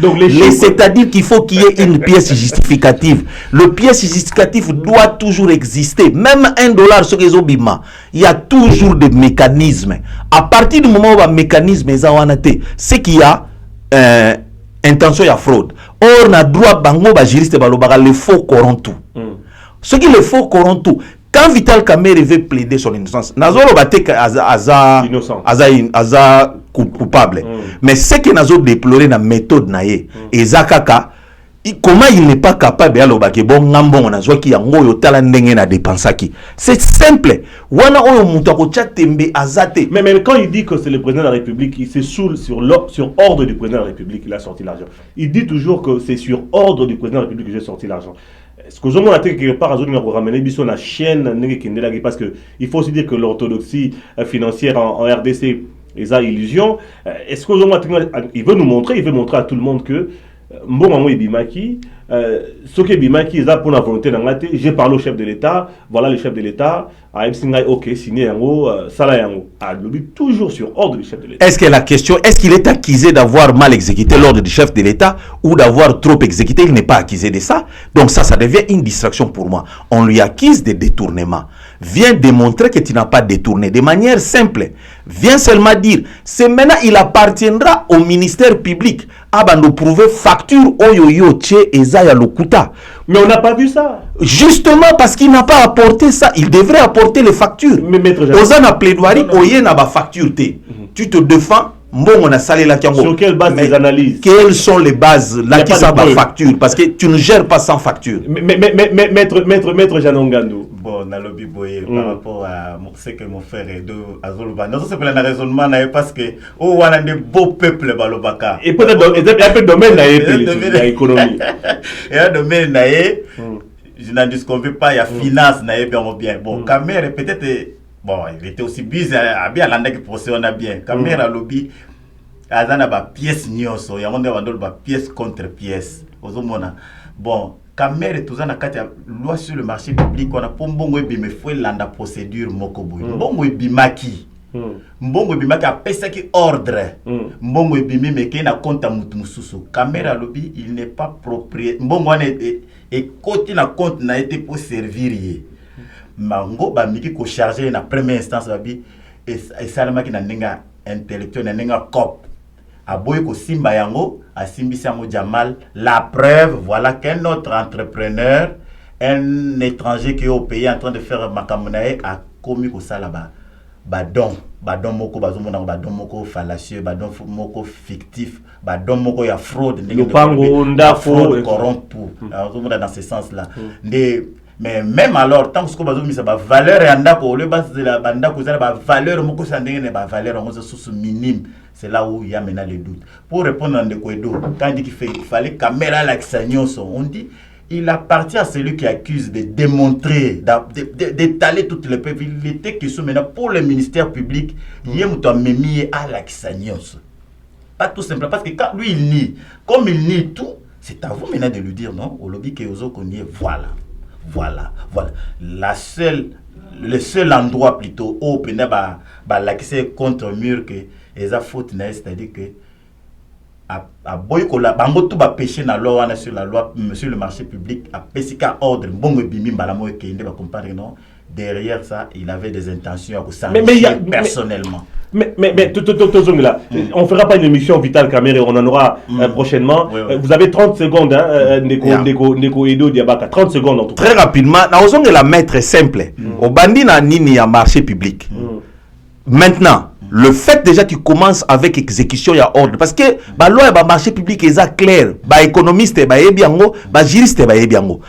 C: C'est-à-dire qu'il faut qu'il y ait une pièce justificative. Le pièce justificative doit toujours exister, même $1 sur les obima. Il y a toujours des mécanismes. À partir du moment où un mécanisme est awanate, c'est qu'il y a intention de fraude. Or, on a droit bango ba juriste balobara le faux corrompu. Ce qui le faux corrompu. Quand Vital Kamerhe veut plaider son innocence, nazolo bate aza coupable. Mais ce que nazo déplorer na méthode naie, ezakaka comment il n'est pas capable de faire bon ngambon na zwa ki yango yo tala ndenge na dépensaki. C'est simple. Wana oyo mutu akocha tembe azate.
A: Mais quand il dit que c'est le président de la République, c'est sur ordre du président de la République qu'il a sorti l'argent. Il dit toujours que c'est sur ordre du président de la République que j'ai sorti l'argent. Ce que je me dis quelque part, je vais ramener la chaîne parce que il faut aussi dire que l'orthodoxie financière en RDC est à illusion. Est-ce que il veut nous montrer, il veut montrer à tout le monde que Mbongo Bimaki, ce que Bimaki est là pour la volonté d'Angate, j'ai parlé au chef de l'État, voilà le chef de l'État, a ok, signé Yango, Sala Yango, a lobby toujours sur ordre du chef de l'État.
C: Est-ce que la question, est-ce qu'il est accusé d'avoir mal exécuté l'ordre du chef de l'État ou d'avoir trop exécuté? Il n'est pas accusé de ça. Donc ça devient une distraction pour moi. On lui accuse de détournement. Viens démontrer que tu n'as pas détourné de manière simple. Viens seulement dire, c'est maintenant il appartiendra au ministère public à nous prouver facture oyoyo tche ezaya lokuta.
A: Mais on n'a pas vu ça.
C: Justement parce qu'il n'a pas apporté ça, il devrait apporter les factures.
A: Mais maître
C: Ozana plaidoirie oye na ba facture te. Tu te défends. Bon, on a salé la Kiango.
A: Sur quelle base des analyses?
C: Quelles sont les bases là qui sont facture? Parce que tu ne gères pas sans facture.
A: Mais maître Janongando.
B: Bon, na lobby boye par rapport à ce que mon frère est de Azoluba. Non, c'est pas un raisonnement parce que oh on a des beaux peuples balobaka.
A: Et peut-être un peu de domaine na économie.
B: Et un domaine na je n'en disconviens pas, il y a finance na bien. Bon, Kamerhe peut-être bon, il était aussi bizarre, bien l'année que procès on a bien. Kamerhe a lobby, azana ba pièce nyonso, ya monde vandol ba pièce contre pièce. Ozomona. Bon, Kamerhe tout ça na kati loi sur le marché public on a pombongo ebime faut landa procédure moko boy. Mbongo ebimaki. Mbongo ebimaki a pesaki ordre. Mbongo ebime meke na compte mutu mususu. Kamerhe a lobby, il n'est pas propriétaire. Mbongo et côté na compte na été pour servir yé. Mango ba miki ko charger na première instance babi et salama ki na nenga intellectuel na nenga cop aboy ko simba yango asimbisi yango Jamal la preuve voilà qu'un autre entrepreneur un étranger qui est au pays en train de faire makamunae a commis ko sala badon moko bazomona badon moko fallacieux badon moko fictif badon moko ya fraude
A: fraude
B: corrompu dans ce sens là mais même alors tant que ce que bazou misa ba valeur et andako le bas de la banda ko za ba valeur moko sandenge ne ba valeur on se sous minime, c'est là où il y a maintenant le doute. Pour répondre à Ndekwedo, quand il dit qu'il fallait caméra l'accsagnoso, on dit il appartient à celui qui accuse de démontrer, d'étaler toutes les preuves. Il était question maintenant pour le ministère public, il y a un mémier à l'accagnoso. Pas tout simplement parce que quand lui il nie, comme il nie tout, c'est à vous maintenant de lui dire non, au lobby que vous connaissez, voilà. Le seul endroit plutôt où l'accès contre mur que les fautes, c'est-à-dire que à boykola bango tout ba péché na loi wana sur la loi monsieur le marché public a pesika ordre bongo bimi balamo ekende ba comparer non derrière ça il avait des intentions à s'enrichir personnellement.
A: Mais on fera pas une émission Vital Caméré, on en aura prochainement. Oui. Vous avez 30 secondes, hein, Neko Edo Diabaka, 30 secondes en tout cas.
C: Très rapidement, na ozonge la mettre simple. Au bandi na nini ya marché public. Maintenant, le fait déjà tu commences avec exécution ya ordre parce que ba loi ya ba marché public est clair, ba économiste ba yebiango, ba juriste ba yebiango.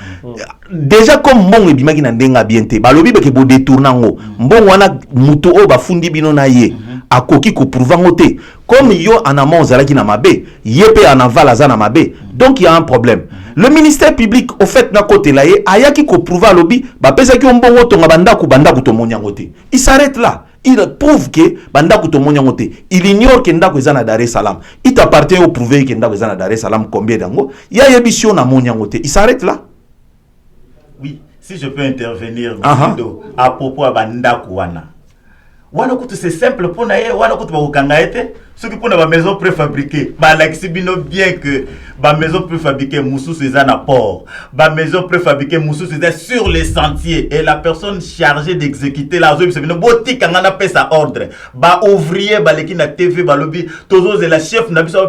C: Déjà comme mbongo ebimaki na ndenga bienté, ba lobi beke bo détournango. Mbongo wana muto o ba fundi bino na ye. Akoki ko prouvango te. Comme yo en amont zalaki na mabe, yepé en aval azana mabe. Donc il y a un problème. Le ministère public au fait na côté là ayaki ko prouva lobi, ba pesa ki mbongo to banda ku to monyango te. Il s'arrête là. Il prouve que Bandaku to monyangote. Il ignore que Ndako ezana Dar es Salaam. Il t'appartient au prouver que Ndako ezana Dar es Salaam combien d'ango. Il y a émission na monyangote. Il s'arrête là.
B: Oui, si je peux intervenir à propos de Bandaku wana. Wana kutu c'est simple pour naie, wana kutu ba ukanga ete. Ceux qui pona ba maison préfabriquée, ba l'axibino bien que ba maison préfabriquée moussou c'est un apport. Ba maison préfabriquée moussou c'est sur les sentiers et la personne chargée d'exécuter la zone c'est une boutique kangana paie sa ordre. Ba ouvrier ba leki na TV ba lobby tozo et la chef na biso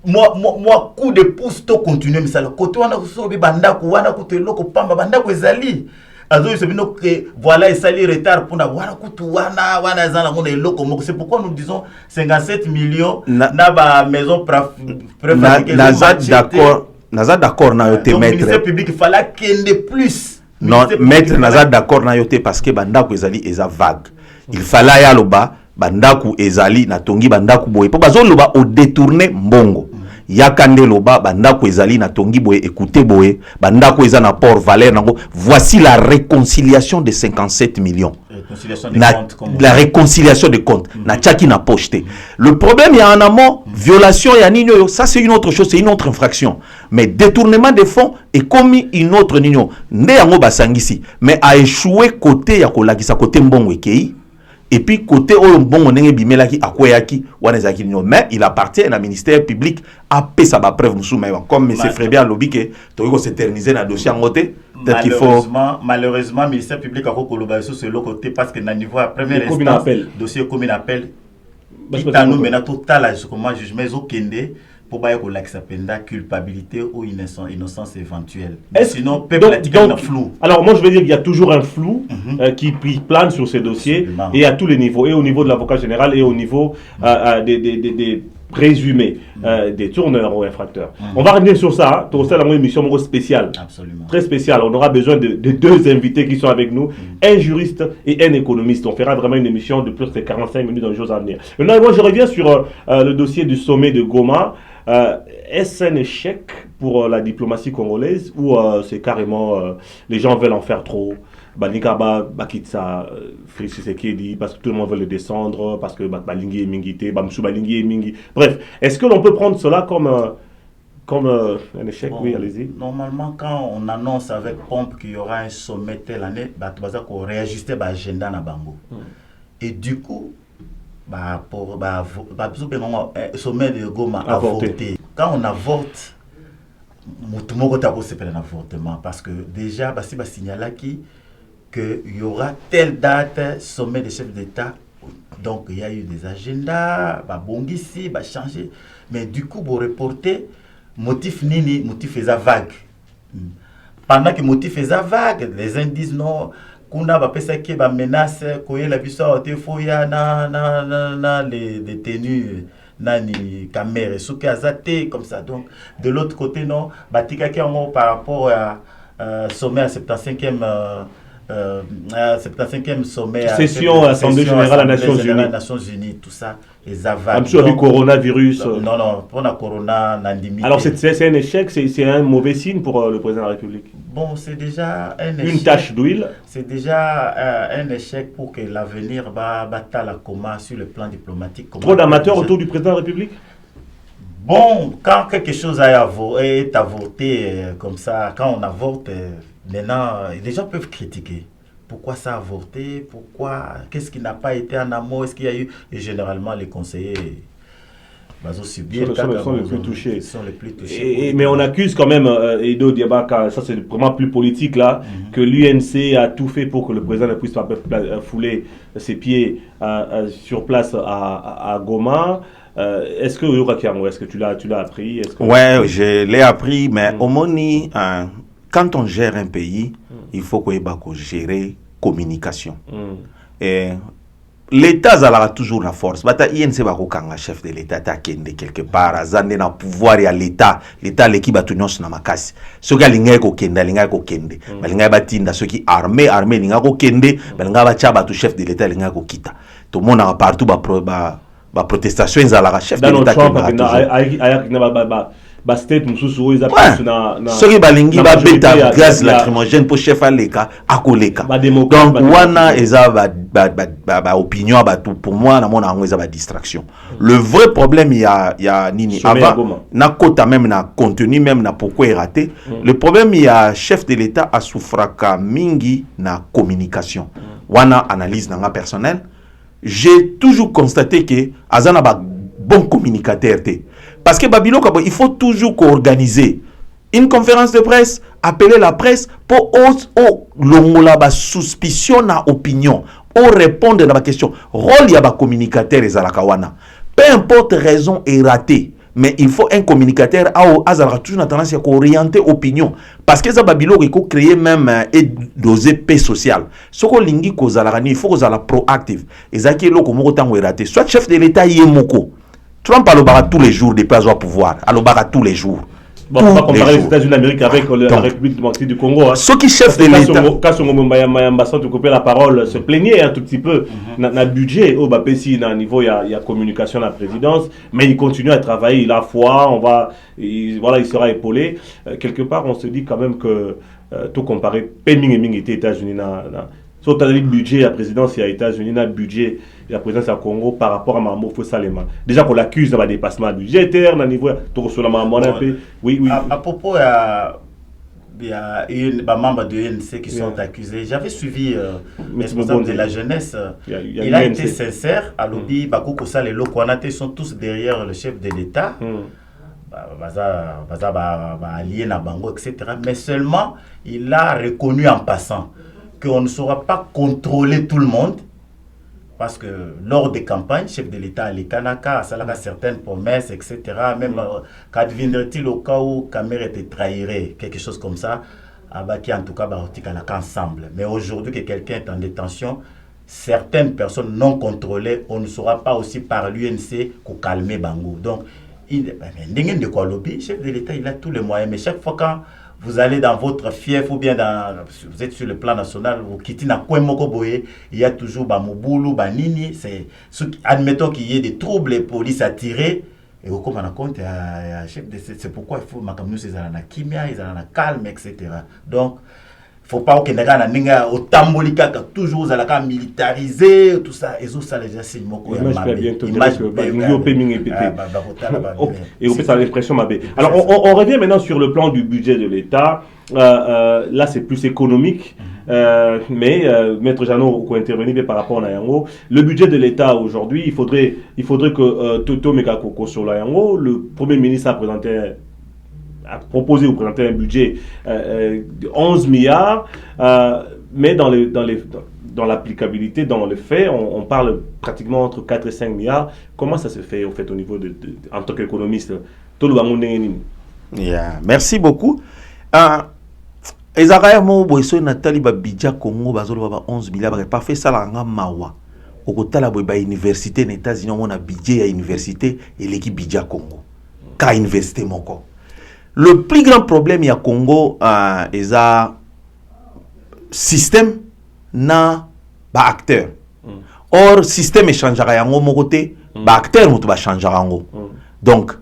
B: moi coup de pouce to continuer mais ça le côté wana kusobi bandaku wana kutu loko pamba bandaku ezali. Voilà, et ça les retard pour avoir c'est pourquoi nous disons 57 millions na maison préfabriquée.
C: Naza d'accord na yote maître. Le
B: ministère public il fallait qu'il y ait plus.
C: Non, maître naza d'accord na yote parce que bandaku ezali eza vague. Il fallait ya loba bandaku ezali na tongi bandaku boye. Pour bazo loba au détourner mbongo. Yakande loba bandako ezali na tongi boye écoutez boye bandako eza na port valeur nango voici la réconciliation de 57 millions la réconciliation des comptes na tchaki na pocheté le problème il y a en amont violation ya nino ça c'est une autre chose c'est une autre infraction mais détournement des fonds est commis une autre nino nde yango basangisi mais a échoué côté ya kolakisa côté mbongo ekei. Et puis côté au bon on est bimelaki akweyaki wanezaki nyo mais il appartient à ministère public à payer sa preuve musume comme monsieur Frébia lobby que to s'éterniser na dossier en côté peut-être qu'il faut
B: malheureusement ministère public a kokoloba sur ce côté parce que na niveau à première instance dossier comme appel nous maintenant total comment jugement okende pour bailler ko l'accès penda culpabilité ou innocence éventuelle. Sinon peuple donc, flou.
A: Alors moi je veux dire qu'il y a toujours un flou qui plane sur ces dossiers. Absolument. Et à tous les niveaux et au niveau de l'avocat général et au niveau des présumés des tourneurs ou infracteurs. On va revenir sur ça. Tu as une émission spéciale.
B: Absolument.
A: Très spéciale. On aura besoin de deux invités qui sont avec nous, un juriste et un économiste. On fera vraiment une émission de plus de 45 minutes dans les jours à venir. Maintenant, moi je reviens sur le dossier du sommet de Goma. Est-ce un échec pour la diplomatie congolaise ou c'est carrément les gens veulent en faire trop? Banikaba, Bakitsa, Félix Tshisekedi, parce que tout le monde veut le descendre, parce que Balingi est Mingité, Bamsou Balingi est Mingi. Bref, est-ce que l'on peut prendre cela comme un échec? Bon, oui, allez-y.
B: Normalement, quand on annonce avec pompe qu'il y aura un sommet telle année, on réajuste l'agenda na bango. Et du coup, pour sommet de Goma avorté. Quand on avorte, tout le monde a fait un avortement parce que déjà, si on signale qu'il y aura telle date, sommet des chefs d'État, donc il y a eu des agendas, bon ici, changer, mais du coup, pour reporter, motif nini, motif est vague. Pendant que motif est vague, les uns disent non. Kuna ba pesa ki ba menace koye la biso te foya na les détenus nani caméra souki azate comme ça donc de l'autre côté non batika ki en par rapport à sommet à 75e 75e sommet
A: session Assemblée générale des
B: Nations Unies tout ça les avares
A: même sur le coronavirus
B: non pour la corona n'andimi.
A: Alors c'est un échec, c'est un mauvais signe pour le président de la République.
B: Bon, c'est déjà un échec.
A: Une tache d'huile.
B: C'est déjà un échec pour que l'avenir bataille la coma sur le plan diplomatique.
A: Trop d'amateurs autour du président de la République.
B: Bon, quand quelque chose est avorté comme ça, quand on avorte, maintenant, les gens peuvent critiquer. Pourquoi ça a avorté? Pourquoi? Qu'est-ce qui n'a pas été en amont? Est-ce qu'il y a eu? Et généralement, les conseillers
A: sont les plus touchés. Mais on accuse quand même Edo Diabaka, ça c'est vraiment plus politique là, que l'UNC a tout fait pour que le président ne puisse pas fouler ses pieds sur place à Goma. Est-ce que tu l'as appris?
C: Ouais, je l'ai appris, mais au Moni, quand on gère un pays, il faut qu'on gérer communication. Et l'État a toujours la force. Bata INC va un chef de l'État kende quelque part, azande na pouvoir ya l'État l'équipe batunions na makasi. Ce qui linga ko kende, balinga batinda ceux qui armé linga ko kende, balinga ba chaba tu chef de l'État linga ko kita. Tout le monde a partout ba protestation ezala chef de l'État.
A: State mususu ils
C: appellent ceux qui balingi ba beta gaz lacrymogène pour chef aleka akoleka. Donc wana eza ba opinion ba tout pour moi na mona ngo eza ba distraction. Le vrai problème il y a nini avant na kota même na contenu même na pourquoi est raté. Le problème il y a chef de l'État a souffraka mingi na communication. Wana analyse na personnel. J'ai toujours constaté que azana ba bon communicateur té. Parce que Babylone, il faut toujours organiser une conférence de presse, appeler la presse pour la suspicion à opinion, pour répondre à la question. Rôle y a communicateur et zalakawana. Peu importe raison est ratée, mais il faut un communicateur à toujours tendance à orienter opinion. Parce que Babylone, il faut créer même et doser paix sociale. Ce qu'on lingi il faut que proactif. Et ça qui est là comme autant est raté. Soit chef de l'État yemoko. Trump a l'obara tous les jours des places au pouvoir. A l'obara tous les jours.
A: Bon, on va comparer les États-Unis d'Amérique avec la République démocratique du Congo.
C: Ceux qui chefs de l'État.
A: Quand on tu coupais la parole, se plaignait un tout petit peu. Dans budget, au Bapesi, dans niveau, il y a communication à la présidence, mais il continue à travailler. La foi, il sera épaulé. Quelque part, on se dit quand même que tout comparé, Péming et Ming étaient États-Unis. Sur le budget, la présidence, il y a États-Unis, le budget, la présidence à Congo par rapport à Mambo Salema. Déjà, pour l'accuse d'un dépassement budgétaire, à niveau, sur la Mambo, oui.
B: À propos, il y a des membres de l'UNC qui sont accusés. J'avais suivi le responsable de la jeunesse. Il a été sincère. À l'objet, Bakoko Sal et Lokwanate sont tous derrière le chef de l'État. Allié na Bango, etc. Mais seulement, il a reconnu en passant qu'on ne saura pas contrôler tout le monde, parce que lors des campagnes, chef de l'État, les Kanaka, ça a certaines promesses, etc. Même qu'adviendrait-il au cas où Kamere était trahirait, quelque chose comme ça, qui en tout cas, ensemble. Mais aujourd'hui que quelqu'un est en détention, certaines personnes non contrôlées, on ne saura pas aussi par l'UNC qu'on calmer Bango. Donc, chef de l'État, il a tous les moyens, mais chaque fois quand vous allez dans votre fief ou bien vous êtes sur le plan national, vous quittez na Kouemoko-Boye, il y a toujours Bamoboulou, Banini, admettons qu'il y ait des troubles, les polices à tirer, et au comme on a compte, c'est pourquoi il faut Makamous, ils ont la kimia, ils ont la calme, etc. Donc, il ne faut pas que les gens au Tambolika, toujours à militariser, tout ça, et ça, les gens, c'est
A: l'expression Mabé. Alors, on revient maintenant sur le plan du budget de l'État. Là, c'est plus économique. Mais Maître Jeannot peut intervenir par rapport à Nayango. Le budget de l'État aujourd'hui, il faudrait que Toto Mekakoko sur Nayango, le Premier ministre a proposé ou présenté un budget de 11 milliards, mais dans l'applicabilité, dans le fait, on parle pratiquement entre 4 et 5 milliards. Comment ça se fait, au fait, au niveau en tant qu'économiste?
C: Merci beaucoup. Ezakaya mo boiso Nathalie Babidja Congo bazolo baba 11 milliards parfait ça la mawa okotala boy ba université les États-Unis on a budget à université et l'équipe Bidja Congo ka université moko. Le plus grand problème ya Congo eza système na ba acteur. Or système échangera yango moko te ba acteur mutu ba changera yango. Donc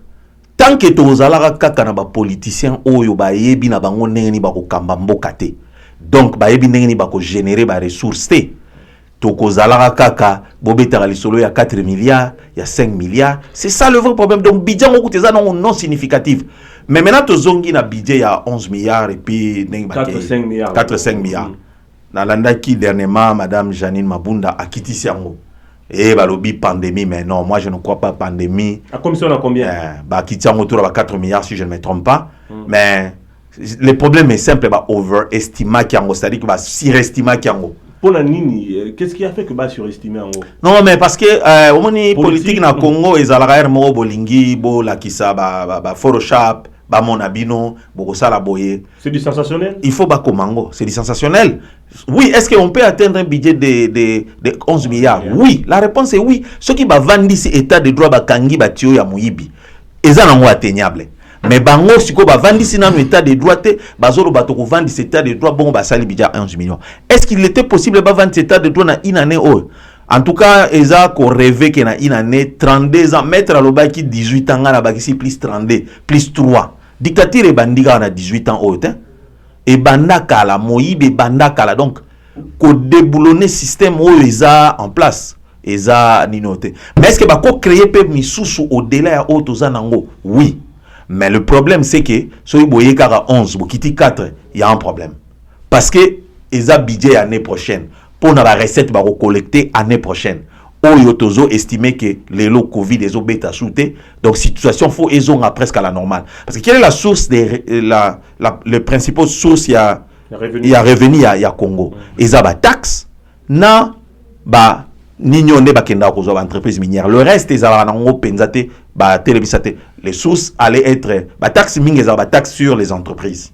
C: tant que tozalaka kaka na ba politicien oyo ba yebi na bango ndenge ba ko kamba mboka te, donc ba yebi ndenge ba ko générer ba ressources te, tokozalaka kaka bobetaka lisolo ya 4 milliards, ya 5 milliards, c'est ça le vrai problème. Donc budget ngoko teza non significatif. Mais maintenant tozongi na budget ya 11 milliards et puis
A: 4-5 milliards.
C: 4-5 milliards. Na landa qui dernièrement madame Janine Mabunda a quitté yango. Et bah lobby pandémie, mais non, moi je ne crois pas pandémie.
A: La commission a combien?
C: Bah qui tient autour de 4 milliards si je ne me trompe pas. Mais le problème est simple, bah overestima Kiango, c'est-à-dire que bah surestima Kiango.
A: Pour la Nini, qu'est-ce qui a fait que bah surestimé en gros?
C: Non mais parce que au moment politique na Congo et Zalagaer mo bolingi bo la kisa ba Photoshop ba monabino bo sala boye.
A: C'est du sensationnel?
C: Il faut ba komango, c'est du sensationnel. Oui, est-ce qu'on peut atteindre un budget de 11 milliards? Oui, la réponse est oui. Ceux qui va vendre ici état de droit ba kangi ba tio ya muibi. Eza nango atteignable. Mais bango siko ba vendre ici dans état de droit te bazolo ba to vendre cet état de droit bon ba sali budget 11 millions. Est-ce qu'il était possible ba vendre cet état de droit na une année oh? En tout cas, eza ko rêver que na une année 32 ans mettre à l'obaki 18 ans na bakisi plus 32 plus 3. Dictature et bandiga na 18 ans oh te. Et banda kala moyibe banda kala donc ko déboulonner système où eza en place eza ninoté. Mais est-ce que ba ko créer pe misusu au-delà ya auto zanango? Oui. Mais le problème c'est que si vous voyez 11, vous quittez 4, il y a un problème. Parce que ils ont budget l'année prochaine. Pour la recette, ils vont collecter l'année prochaine. Ils ont estimé que les lots Covid, les ont bêta shooté. Donc, situation faut ils ont presque à la normale. Parce que quelle est la source les principaux sources il y a revenu, il y a Congo. Ils ont des taxes, na ba Nino ne bakenda ko entreprise minière. Le reste ils ont penzate ba télévisate. Les sources allaient être ba taxe mingi ba taxe sur les entreprises.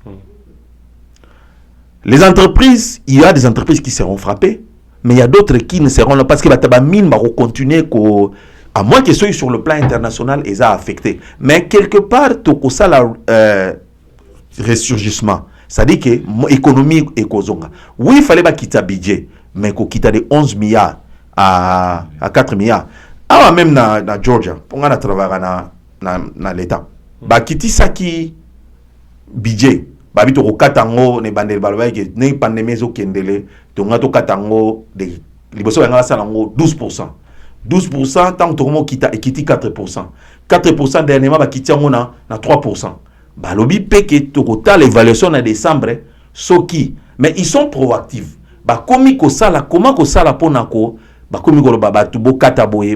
C: Les entreprises, il y a des entreprises qui seront frappées, mais il y a d'autres qui ne seront là parce que ba mine va continuer ko à moins que soit sur le plan international ils a affecté. Mais quelque part to ko ça la ressurgissement. Ça dit que l'économie est kozonga. Oui, il fallait pas quitter budget, mais ko quitter de 11 milliards à 4 milliards. Ah, même na Georgia, pour nga na travailler na l'état. Ba kiti saki budget. Ba bito ko katango ne bandel balwa ke ne pandemie zo kendele to nga to katango de liboso nga sala ngo 12%. 12% tant to mo kita ekiti 4%. 4% dernièrement ba kiti ngo na 3%. Ba lobi peke to ko ta l'évaluation en décembre soki mais ils sont proactifs. Ba komi ko sala comment ko sala ponako ba komi ko ba tu bokata boye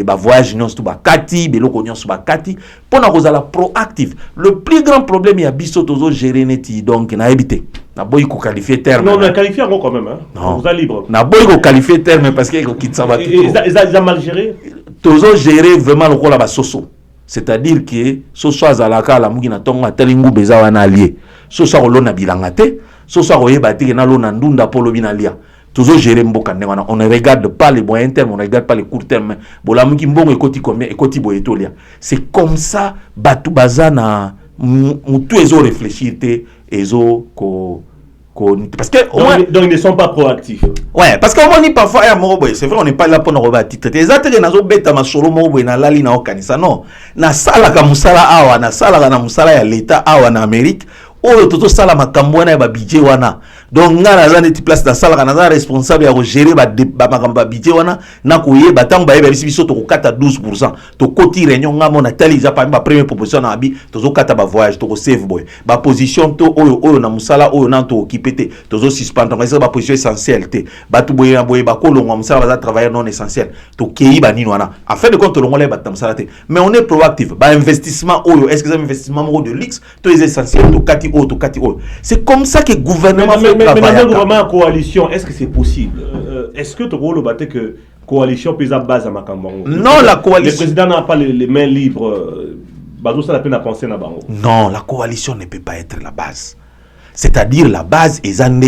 C: ba voyage nyons tu ba kati beloko nyons ba kati pona ko zala proactif. Le plus grand problème ya biso tozo gérer neti donc na habité na boy ko qualifier terme.
A: Non, on a qualifié encore quand même hein.
C: Non.
A: Vous êtes libre.
C: Na boy ko qualifier terme parce que ko kitsa ba tout.
A: Ils a mal géré.
C: Tozo gérer vraiment le rôle ba soso. C'est-à-dire que soso azalaka la mugi na tonga telingu beza wana allié. Soso ko lona bilanga te, soso ko yeba te na lona ndunda polo binalia. Toujours gérer mboka ndengana. On ne regarde pas les moyens termes, on ne regarde pas les courts termes. Bola muki mbongo ekoti combien ekoti boyetolia. C'est comme ça batu bazana mutu ezo réfléchir te ezo ko parce que
A: donc ils ne sont pas proactifs.
C: Ouais, parce qu'au moins parfois c'est vrai on n'est pas là pour nous rebattre. Exactement nazo beta masolo mo na lali na okanisa non. Na sala ka musala awa na sala na musala ya l'état awa na Amérique. Oh toto sala makambo na ba budget wana. Donc ngana za neti place dans sala kana za responsable ya gérer ba makambo ba budget wana na koye batango ba yeba biso to kokata 12%. To koti réunion ngamo na tali za pa ba première proposition na abi to zo kata ba voyage to ko save boy. Ba position to oyo na musala oyo na to occupé to zo suspendre ngasa ba position essentielle te. Ba tu boye na boye ba kolonga musala ba travailler non essentiel. To keyi ba nini wana. En fait de compte to ngole ba musala te. Mais on est proactif. Ba investissement oyo est-ce que c'est un investissement de luxe to les essentiels to kati c'est comme ça que le gouvernement
A: fait travailler. Mais dans le gouvernement coalition, est-ce que c'est possible? Est-ce que tu as dit que coalition peut être base à Makambongo?
C: Non, la coalition.
A: Le président n'a pas les mains libres. Ça la peine à penser na bango.
C: Non, la coalition ne peut pas être la base. C'est-à-dire la base est zande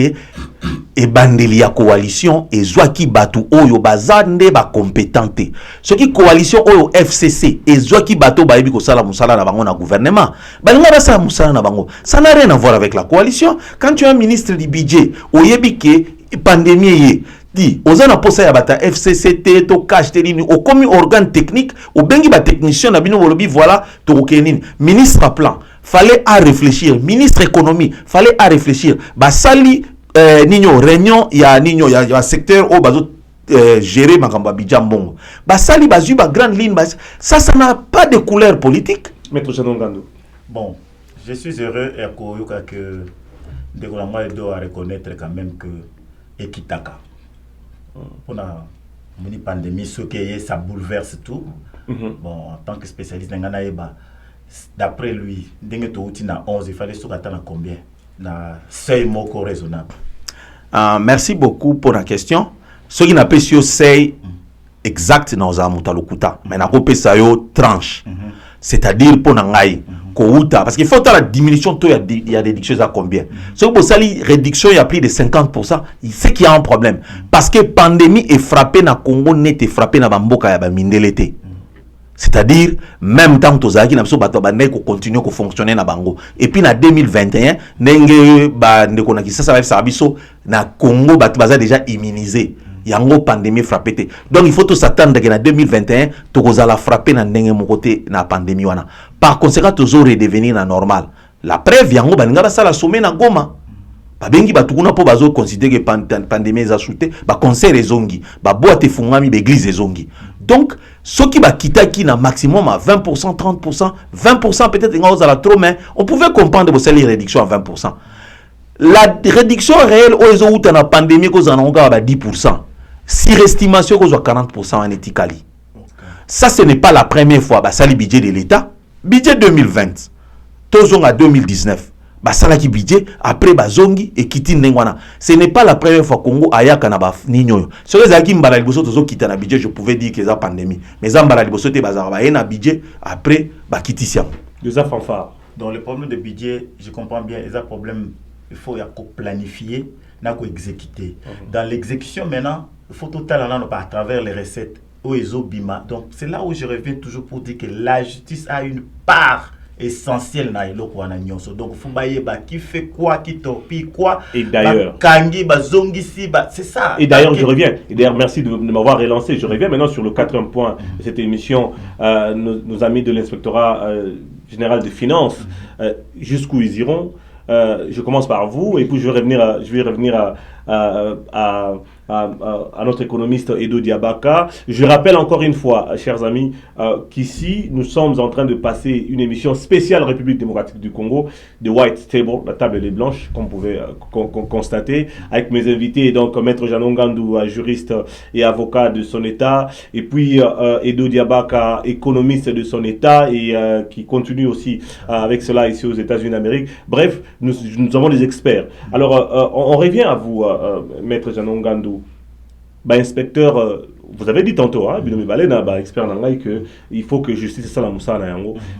C: et bandeli ya coalition et zoaki batu oyo bazande ba compétenté. Ce qui coalition oyo FCC et zoaki batu ba yebi ko sala musala na bango na gouvernement. Balinga ba sala musala na bango. Ça n'a rien à voir avec la coalition. Quand tu es un ministre du budget, oyebi ke pandémie yé dit ozana posa ya bata FCCT to cash telini au comme organe technique au bengi ba technicien na bino wolobi voilà to kenini ministre à plan fallait à réfléchir ministre économie fallait à réfléchir ba sali nino réunion ya nino ya secteur au bazo gérer makamba bijambongo ba sali bazu ba grande ligne ça n'a pas de couleur politique.
A: Maître Jean Ngando.
B: Bon, je suis heureux et que Degolamwa doit reconnaître quand même que Ekitaka on a Moni pandémie, ce qui est, ça bouleverse tout. Bon, en tant que spécialiste, d'après lui, dès que tu as 11, il fallait se attendre à combien? Na seuil moko raisonnable.
C: Merci beaucoup pour la question. Ce qui n'a pas su c'est exact dans un mutalokuta, mais n'a pas ça yo tranche. C'est-à-dire pour nangai kouta parce qu'il faut la diminution il y a des réductions à combien. Ce que ça li réduction il y a plus de 50%, c'est qu'il y a un problème parce que pandémie est frappée na Congo net est frappée na bamboka ya ba mindelete. C'est-à-dire, même temps que Tozaki n'a pas continuer à fonctionner na bango. Et puis, en 2021, ça va être na Congo, baza déjà immunisé. Il y a une pandémie frappée. Donc, il faut tout s'attendre que en 2021, Togoza la frapper dans le côté na pandémie. Par conséquent, toujours redevenir na normal. La preuve, il y a un sommet na Goma. Babengi batukuna po bazo considérer que pandémie est shooté, ba concert ezongi, ba boîte fungami, ba église ezongi. Donc, ceux qui qui na maximum à 20%, 30%, 20% peut-être ils ont trop, mais on pouvait comprendre que c'est une réduction à 20%. La réduction réelle aux autres dans la pandémie qu'on en a à 10%. Si estimation qu'on soit 40% en étikali. Ça ce n'est pas la première fois bah ça le budget de l'État, budget 2020. Tous à 2019. Bah ça là qui budget après bah zongi et kiti nengwana. Ce n'est pas la première fois Congo ayaka na ba ninyo. Sur les aki mbala liboso tozo kita na budget, je pouvais dire que c'est la pandémie. Mais ça mbala liboso te bazara ba na budget après bah kiti siam.
A: Deux fanfare.
B: Dans le problème de budget, je comprends bien, il y a un problème, il faut planifier, il faut exécuter. Dans l'exécution maintenant, il faut totalement à travers les recettes au bima. Donc c'est là où je reviens toujours pour dire que la justice a une part essentiel na eloko wana nyonso. Donc faut bayeba qui fait quoi, qui torpille quoi.
A: Et d'ailleurs
B: kangi bazongisi c'est ça.
A: Et d'ailleurs je reviens. Et d'ailleurs merci de m'avoir relancé. Je reviens maintenant sur le quatrième point de cette émission. Nos amis de l'inspectorat général des finances, jusqu'où ils iront. Je commence par vous et puis je vais revenir à notre économiste Edo Diabaka. Je rappelle encore une fois, chers amis, qu'ici, nous sommes en train de passer une émission spéciale République démocratique du Congo, de White Table, la table elle est blanche, comme vous pouvez constater, avec mes invités, donc Maître Jean Ngandou, juriste et avocat de son État, et puis Edo Diabaka, économiste de son État, et qui continue aussi avec cela ici aux États-Unis d'Amérique. Bref, nous avons des experts. Alors, on revient à vous, Maître Jean Ngandou. Bah, inspecteur, vous avez dit tantôt, hein, expert qu'il faut que justice soit la moussa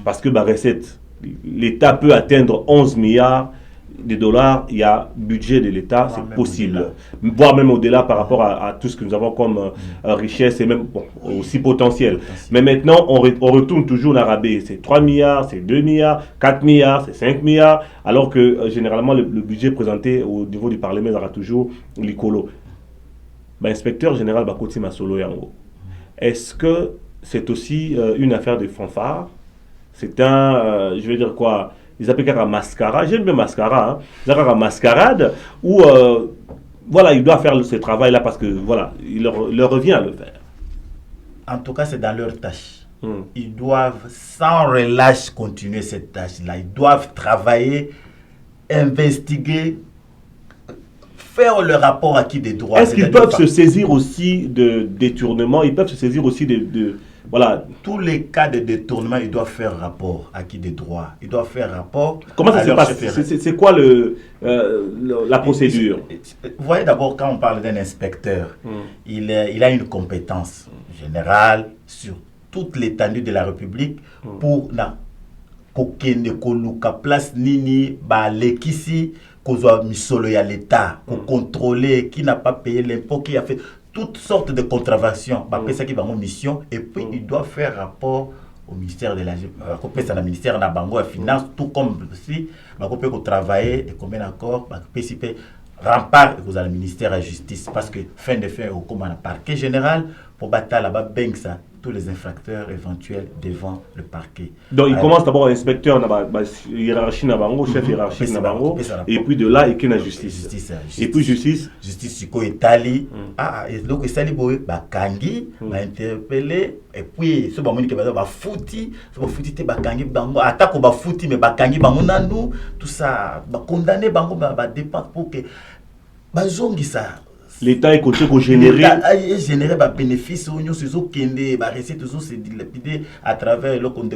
A: parce que recette, l'État peut atteindre 11 milliards de dollars, il y a budget de l'État, c'est possible, voire même au-delà par rapport à tout ce que nous avons comme richesse et même aussi potentiel. Mais maintenant, on retourne toujours l'arabé, c'est 3 milliards, c'est 2 milliards, 4 milliards, c'est 5 milliards, alors que généralement le budget présenté au niveau du Parlement aura toujours l'icolo. Inspecteur général Bakoti Masolo Yango, est-ce que c'est aussi une affaire de fanfare? C'est je vais dire quoi? Ils appellent ça un mascarade. J'aime bien mascarade. Hein. C'est un mascarade où voilà, il doit faire ce travail-là parce que voilà, il leur revient à le faire.
B: En tout cas, c'est dans leur tâche. Ils doivent sans relâche continuer cette tâche-là. Ils doivent travailler, investiguer, faire le rapport acquis des droits.
A: Est-ce qu'ils peuvent se saisir aussi de détournement? Ils peuvent se saisir aussi voilà.
B: Tous les cas de détournement, ils doivent faire rapport acquis des droits. Ils doivent faire rapport.
A: Comment ça se passe? C'est quoi la procédure?
B: Vous voyez d'abord, quand on parle d'un inspecteur, il a une compétence générale sur toute l'étendue de la République pour na kokende koluka place nini ba lekisi kozwa misolo ya l'État pour contrôler qui n'a pas payé l'impôt, qui a fait toutes sortes de contraventions, ça qui va en mission, et puis il doit faire rapport au ministère de la ministère de la Finance, tout comme si on peut travailler et combien d'accord, rempart et le ministère de la Justice, parce que fin de fin, comme on a parquet général, pour battre là-bas, ça tous les infracteurs éventuels devant le parquet.
A: Donc il commence d'abord inspecteur, hiérarchie Nabango, chef hiérarchique Nabango, et puis de là, il y a la justice. Et puis justice.
B: Justice, il y a Itali. Donc il y a Kangi, interpellé, et puis ce moment qui va fouti, te Bakangi, attaque au fouti, mais Bakangi, tout ça, condamné, dépense pour que. Bazongi ça.
A: l'État est côté pour générer.
B: L'État a généré des bénéfices, des recettes, c'est dilapidé à travers le compte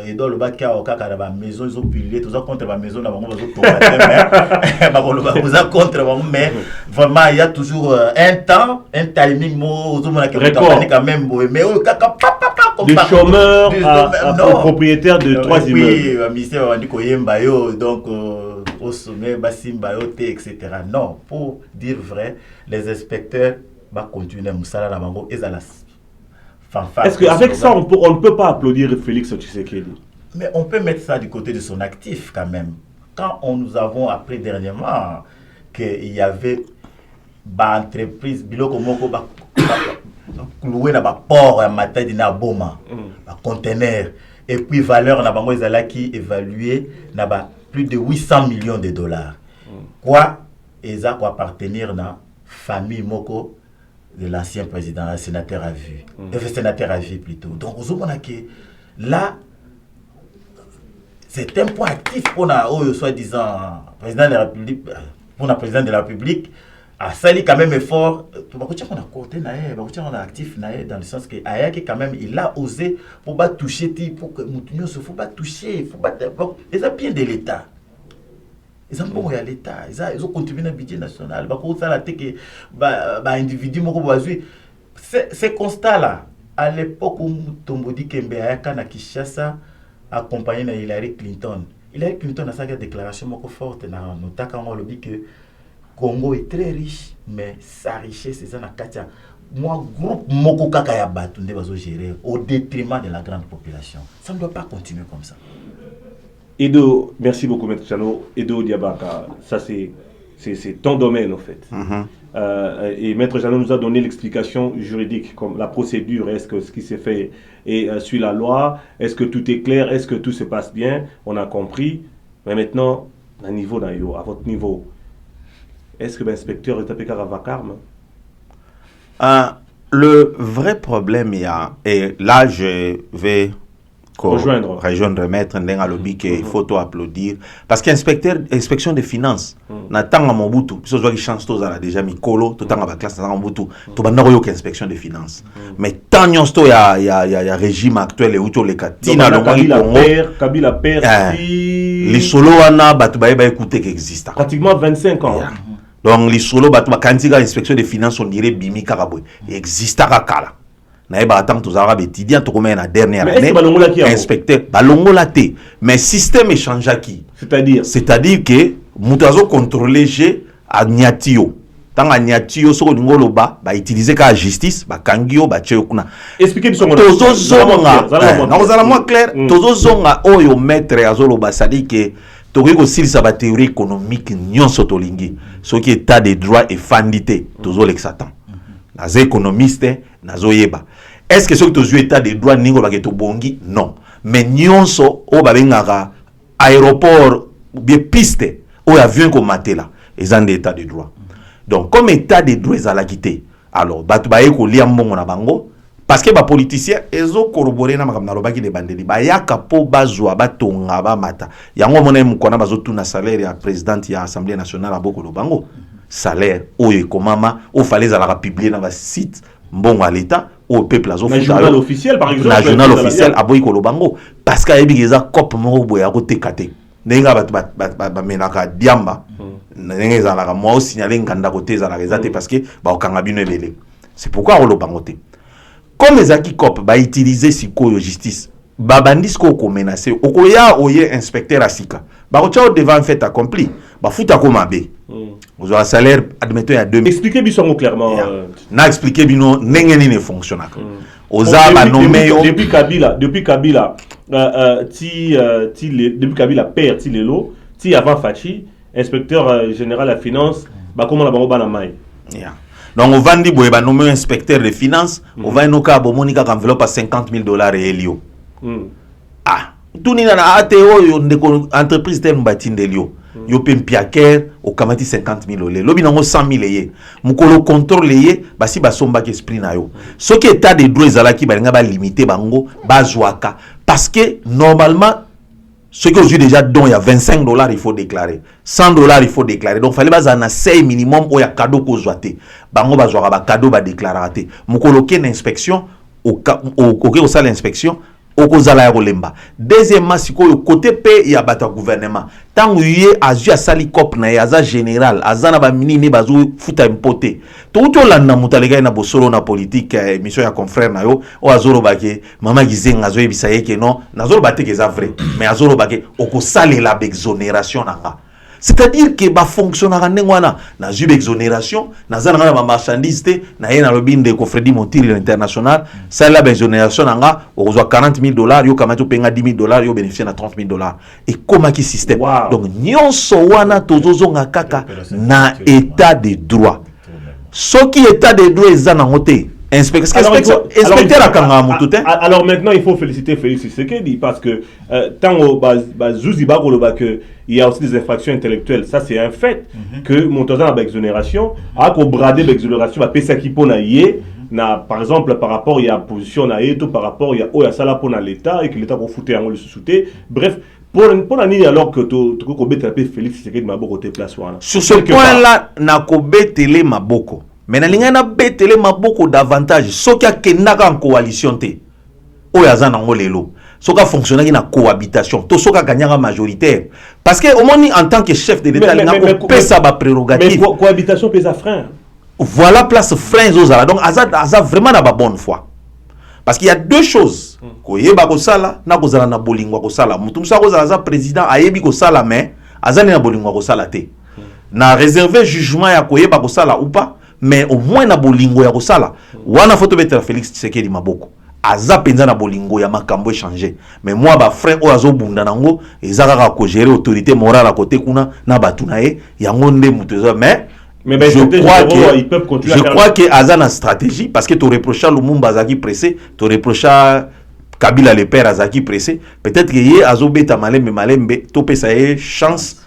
B: et dans le bac à la maison, ils ont pillé, tout ça contre la maison, mais vraiment, il y a toujours un temps, un timing, quand même, mais
A: des chômeurs aux propriétaires de 3 immeubles.
B: Oui, le ministère a dit donc au sommet, etc. Non, pour dire vrai, les inspecteurs vont continuer à bango et à la fanfare.
A: Est-ce qu'avec ça, on ne peut pas applaudir Félix Tshisekedi?
B: Mais on peut mettre ça du côté de son actif quand même. Quand nous avons appris dernièrement qu'il y avait des entreprises, loué na ba port à Matadi na Boma, ba conteneur, et puis valeur na bango ezalaki évalué na ba plus de 800 millions de dollars. Quoi eza quoi appartenir na famille moko de l'ancien président, un sénateur à vue. Sénateur à vie plutôt. Donc vous voyez que là c'est un point actif pour la soi-disant président de la République, pour la présidente de la République. A sali quand même effort, on a côté on a actif dans le sens que Aya quand même il a osé pour pas toucher pour que Moutinho se faut pas toucher, faut pas ils ont bien de l'État. Ils ont bon à l'État, ils ont contribué dans le budget national, bah ça la que bah individu moko bazui ces constats là à l'époque où Tombodi Kembe Aya kana Kinshasa accompagné na Hillary Clinton a sa déclaration moko forte na notaka on lobby que Congo est très riche, mais sa richesse c'est ça na katia. Moi, groupe moko kaka ya batu nde bazo gérer au détriment de la grande population. Ça ne doit pas continuer comme ça.
A: Edo, merci beaucoup Maître Chano. Edo Diabaka, ça c'est ton domaine en fait. Et Maître Chano nous a donné l'explication juridique, comme la procédure, est-ce que ce qui s'est fait suit la loi, est-ce que tout est clair, est-ce que tout se passe bien, on a compris. Mais maintenant, à votre niveau, est-ce que l'inspecteur est appelé à vacarme?
C: Le vrai problème, il y a, et là je vais rejoindre Maître Ndengalobi qu'il faut applaudir, parce qu'inspection des finances, n'attend à Mobutu, puisque je chance tous à déjà Mikolo, tout à la classe dans Mobutu, tout le monde a inspection des finances. Mais tant qu'il y a régime actuel et où tous les cas,
A: Kabila perd,
C: les solos écouter qui existent.
A: Pratiquement 25 ans.
C: Donc les solos quand il y a inspection des finances on dirait Bimi Karaboué, il existe à Kala. Naïba attend tous arabes étudiants tout comme la dernière année. Inspecteur balongola té, mais système échange qui. C'est-à-dire que mutazo contrôler G à Niatio. Tant à Niatio so ngolo ba utiliser ka justice ba kangio ba chekuna.
A: Expliquez bien
C: tozo zonga. Na ozala moi clair, tozo zonga oyo maître azolo ba sadi que toki kosilisa ba théorie économique nyonso tolingi. Ce qui est état de droit et fandité tozo l'exatan. Nazo économiste nazo yeba. Est-ce que ce que tu état de droit ningo ba keto bongi? Non. Mais nyonso o ba bengaka aéroport bien piste o avion ko matela ezan état de droit. Donc comme état de droit za la quitté. Alors batu ba yeko lia mbongo na bango parce que ba politicien ezo corroborer na makamna lobaki de bandeli ba yaka po bazwa batonga ba mata. Yango mona mukona bazo tuna salaire ya présidente ya Assemblée nationale a boko lobango. Salaire oyo komama o fallait za la publier na ba site mbongo à l'état au peuple azo
A: futa. Journal officiel par exemple.
C: Na journal officiel a boy ko lobango parce que ebi eza cop moko boya ko tekate. Nenga ba menaka diamba. Nenga za la moi signaler nganda côté za la rezate parce que ba okanga bino ebele. C'est pourquoi on lobango te. Comme les akikop ba utiliser sikoyo justice ba bandis ko menacer okoya oye inspecteur asika ba ko tchao devant fait accompli ba futa ko mabe vous aurez un salaire admettons il y a 2000.
A: Expliquez bien clairement
C: na expliquer bino nenge ni ne fonctionne oza ba nommé
A: depuis Kabila depuis Kabila père ti lelo ti avant Fachi inspecteur général à finance ba comment la bango bana mai.
C: Donc on va dire que nommé inspecteur des finances, on va nous cas bomonika enveloppe à $50,000 et Elio. Ah, tout ni na ATO yo entreprise tel mbatinde Elio. Yo pem piaker au kamati 50,000 olé. Lobi nango 100,000 yé. Mukolo contrôle yé, basi basomba ke esprit na yo. Ce qui état des droits zalaki balinga ba limiter bango bazwaka parce que normalement Ce qui aujourd'hui déjà don, il y a $25, il faut déclarer. $100, il faut déclarer. Donc, il fallait pas un seuil minimum où il y a cadeau qu'on soit. Bango bazouara ba cadeau ba déclarer. Mukoloke l'inspection au ça l'inspection au kozala ya kolemba. Deuxièmement, si ko côté P il y a bata gouvernement. Tant uye azu ya sali cop na ya za général, azana ba minini bazu futa impoté. Tout landa mutalega na bosolo na politique émission ya confrère na yo o azoro bake mama gizenga zo ebisa yeke non nazoro bateke za vrai mais azoro bake okosale la exonération nanga. C'est-à-dire que ba fonctionnera ndengwana na jube exonération na zana na marchandise te na yena lobinde ko Freddy Montiri l'international ça la exonération nanga okozwa $40,000 yo kama to penga $10,000 yo bénéficier na $30,000 et comment qui système donc nyonso wana tozozonga kaka na état de droit ce qui état de droit ezana ngote inspecteur à Kangamoutoute.
A: Alors maintenant, il faut féliciter Félix Tshisekedi parce que tant au Zouziba que il y a aussi des infractions intellectuelles. Ça, c'est un fait que Montazan a exonération, a qu'au bradé l'exonération, a pesa qui pona yé, par exemple, par rapport il y a position na tout par rapport il y a oya sala pona l'État et que l'État pour foutre en le sous-souté. Bref. Pour l'année alors que tu as Félix Tshisekedi Maboko te place.
C: Sur ce point-là, Nakobe Télé Maboko. Mais na betele maboko davantage soki akendaka en coalition te oyo aza nango lelo soki afonctionnaki na cohabitation to soki aganyaka majoritaire parce que omoni en tant que chef de l'état alinga kopesa baprérogative
A: mais cohabitation pesa frein
C: voilà place frein ezozala donc aza vraiment na babonne foi parce qu'il y a deux choses koyeba kosala na kozala na bolingo kosala mutu musa kozala aza président ayebi kosala mais azali na bolingo kosala te na réserver jugement ya koyeba kosala ou pas mais au moins na bolingo ya kosala wana photo betela Félix Tshisekedi maboko aza penza na bolingo ya makambo changer mais moi ba frère o azo bunda nango ezaka ko gérer autorité morale à côté kuna na batuna ye yango nde mutezo mais je crois que aza na stratégie parce que tu reproches Lumumba Zaki pressé tu reproches Kabila le père Azaki pressé peut-être que ye azo beta malembe to pesa ye chance.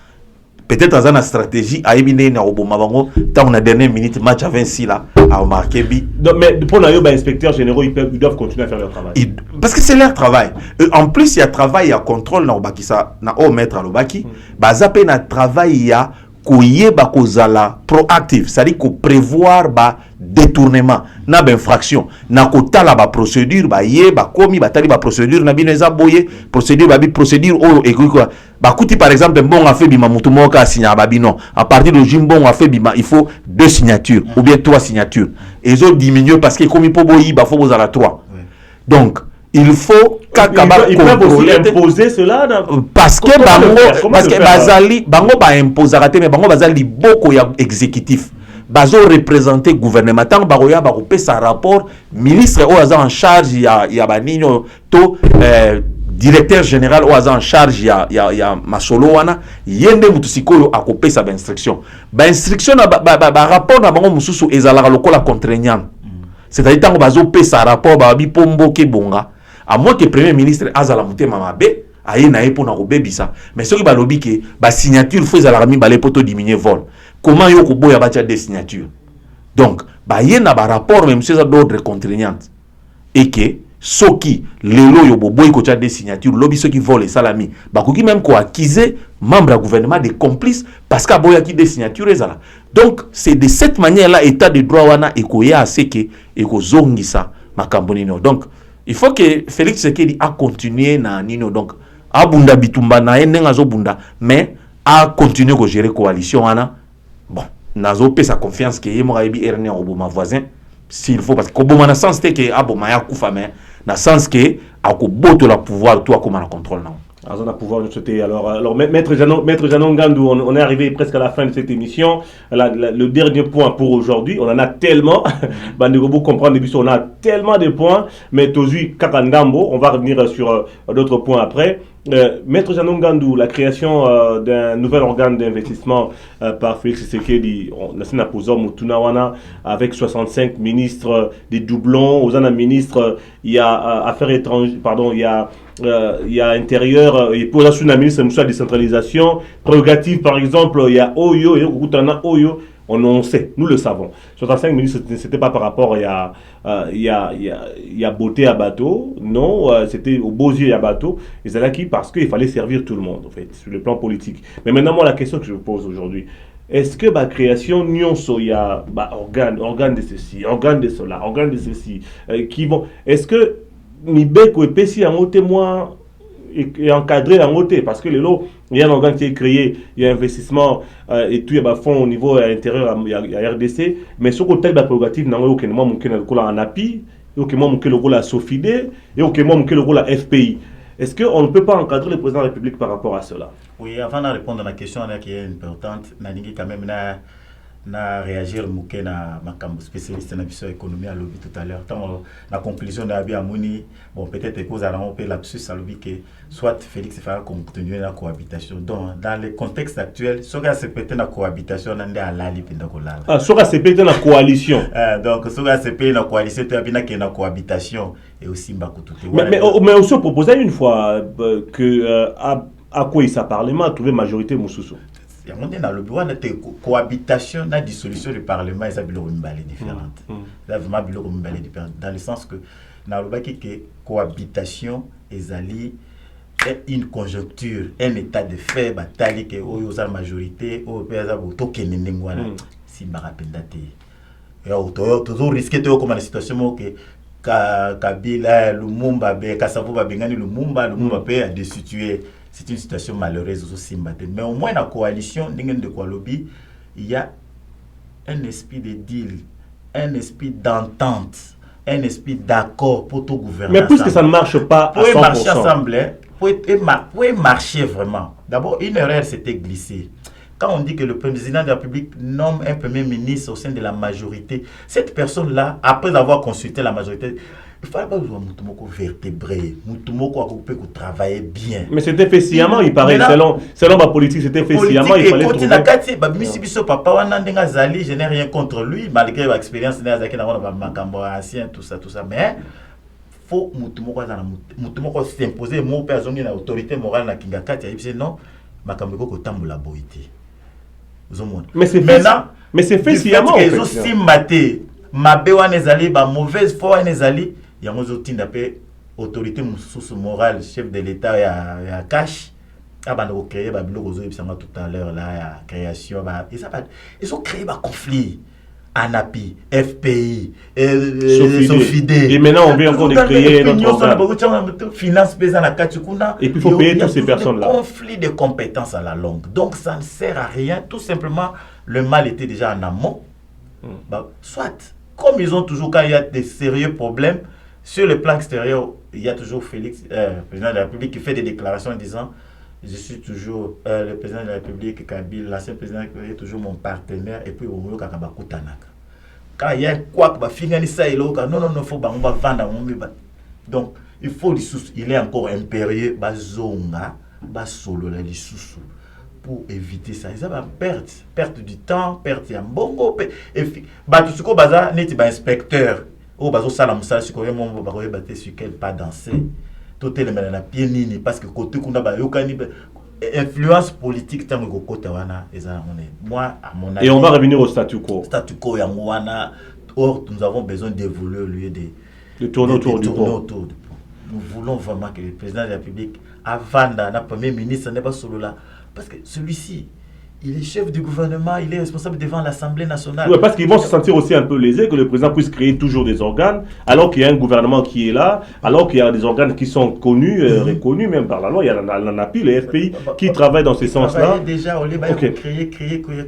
C: Peut-être dans une stratégie, à Ebine na Obama bango, tant la dernière minute match à 26 là, à marquer bi.
A: Mais pour les inspecteurs généraux, ils doivent continuer à faire leur travail.
C: Parce que c'est leur travail. En plus, il y a travail, il y a contrôle na Obaki ça, na au maître à l'Obaki. Bazape na travail il y a koye ba kozala proactif, c'est-à-dire ko prévoir ba détournement, na ba infraction, na ko tala ba procédure ba ye ba komi ba tali ba procédure na bino eza boye, procédure ba bi procédure o et quoi. Bah, écoutez, par exemple, bon, on a fait bima mutumoka signé à Babino. À partir de Jimbo, on a fait bima, il faut 2 signatures ou bien 3 signatures. Et ils ont diminué parce que comme il faut boyer, bah, faut vous à 3. Donc, il faut
A: ils peuvent aussi imposer cela
C: parce que Bazali, Bango ba imposer mais Bango Bazali beaucoup exécutif. Bazo représenter gouvernement tant baroya ba couper sa rapport ministre ou en charge il y a banino to directeur général ou en charge ya masolo wana yende mutusikoyo akope sa instruction ba instruction ba rapport na bango mususu ezala lokola contraignant c'est-à-dire tant bazo pe sa rapport ba bi pombo ke bonga à moins que premier ministre azala mutema mabe aye na epo na kobebisa mais soki ba lobi ke ba signature faut ezala mi ba le poto diminuer vol comment yo ko boya ba tia des signatures donc ba yena ba rapport même c'est d'ordre contraignant et que soki lelo yo boboy ko tia des signatures lobi soki vole salami ba koki même ko accuser membre du gouvernement de complices parce que boya ki des signatures ezala donc c'est de cette manière là état de droit wana ekoya aseke ekozongisa makambo nino donc il faut que Félix Tshisekedi a continué na nino donc a bunda bitumba na endenga zo bunda mais a continué ko gérer coalition wana bon nazo pe sa confiance que yemo rabi erné au ma voisin s'il faut parce que bon na sens que aboma ya kufa mais na sens que akoboto la pouvoir toi comme na contrôle non.
A: Alors, on a pouvoir de sauter. Alors Maître Janon Gandou, on est arrivé presque à la fin de cette émission. Le dernier point pour aujourd'hui, on en a tellement. Bandegobo comprendre début, on a tellement de points. Mais Tozu Kakandambo, on va revenir sur d'autres points après. Maître Janon Gandou, la création d'un nouvel organe d'investissement par Félix Tshisekedi, on a posé Moutunawana avec 65 ministres, des doublons, aux ministres, il y a affaires étrangères, pardon, il y a intérieur, et pour la sous-ministre, c'est la décentralisation, prérogative par exemple, il y a Oyo, et Oyo, On sait, nous le savons. 65 ministres, c'était pas par rapport il y a beauté à bateau, non, c'était au beaux yeux à bateau. Ils allaient qui parce qu'il fallait servir tout le monde, en fait, sur le plan politique. Mais maintenant, moi, la question que je vous pose aujourd'hui, est-ce que la création nyonso y a organe de ceci, organe de cela, organe de ceci, qui vont, est-ce que Mibeko et Pessi en témoin et encadré en côté parce que les lots il y a un organe qui est créé, il y a investissement et tout il y a fonds au niveau intérieur il y a RDC mais ce côté de la prérogative n'a aucun moment mon le rôle en API et aucun moment le rôle à Sofide et aucun moment le rôle à FPI. Est-ce qu'on ne peut pas encadrer le président de la République par rapport à cela?
B: Oui, avant de répondre à la question qui est importante, Nadingi quand même na réagir mouké na makambo spécialiste na biso économie à lobby tout à l'heure. Tant la conclusion de Abi Amouni, bon peut-être que vous allez un peu lapsus à lobby que soit Félix fera continuer la cohabitation. Donc dans le contexte actuel, soga se péter la cohabitation nande à lali pinda kolala.
A: Ah, soga se péter la coalition.
B: Donc soga se péter la coalition, tu as bien que la cohabitation et aussi mbakutu.
A: Mais aussi on proposait une fois que à quoi il parlement a trouvé majorité Moussoussou.
B: Dans le bureau, la cohabitation, la dissolution du Parlement, c'est différente. C'est vraiment différente. Dans le sens que, dans le que cohabitation, est une conjoncture, un état de fait, bataille, que la majorité, si je me rappelle date. Toujours risqué de comme la situation que Kabila, Lumumba, Kassavo, Bengani, Lumumba peut destituer. C'est une situation malheureuse aussi. Mais au moins, dans la coalition, il y a un esprit de deal, un esprit d'entente, un esprit d'accord pour tout gouverner.
A: Mais puisque ça ne marche pas à 100%.
B: Pour marcher ensemble, pour marcher vraiment. D'abord, une erreur s'était glissée. Quand on dit que le président de la République nomme un premier ministre au sein de la majorité, cette personne-là, après avoir consulté la majorité, il ne fallait pas que vertébré, que travailler bien.
A: Mais c'était fait sciemment, il paraît. Selon ma politique, c'était fait sciemment. Il fallait trouver...
B: Je n'ai rien contre lui, malgré l'expérience ancien, tout ça. Mais il faut s'imposer. Moi, personne n'a autorité morale dans Kingakati. Non,
A: mais c'est fait sciemment.
B: Ils ont si maté. Mabewa nezali, mauvaise foi nezali. Il y a une autorité morale, chef de l'État, il y a cash. Ils ont créé tout à l'heure, la création. Ils ont créé un conflit. ANAPI, FPI, Sofide.
A: Et maintenant, on vient encore de créer notre
B: finance.
A: Et puis, il faut payer toutes ces personnes-là.
B: Conflit de compétences à la longue. Donc, ça ne sert à rien. Tout simplement, le mal était déjà en amont. Soit, comme ils ont toujours, quand il y a des sérieux problèmes, sur le plan extérieur, il y a toujours Félix, président de la République, qui fait des déclarations en disant je suis toujours le président de la République, Kabila, l'ancien président est toujours mon partenaire, et puis au moins, quand il y a quoi, non, il faut vendre. Donc, il faut il est encore impérieux, pour éviter ça. Ils ont perte du temps, perte de bongo, et tout ce baza n'est pas inspecteur. Au bazo salam sala sur quoi mon baroye batté sur quel pas danser. Tout est le même na pied nini parce que côté kuna ba yokani influence politique tant que côté wana eza moi à mon avis.
A: Et on va revenir au statu quo.
B: Statu quo ya wana. Or nous avons besoin d'évoluer au lieu
A: de tourner autour du pot.
B: Nous voulons vraiment que le président de la République avant le premier ministre n'est pas solo là parce que celui-ci il est chef du gouvernement, il est responsable devant l'Assemblée nationale.
A: Oui, parce qu'ils vont se sentir aussi un peu lésés que le président puisse créer toujours des organes, alors qu'il y a un gouvernement qui est là, alors qu'il y a des organes qui sont connus, reconnus même par la loi. Il y a l'ANAPI, le FPI, qui travaillent dans ces sens-là.
B: Déjà, on les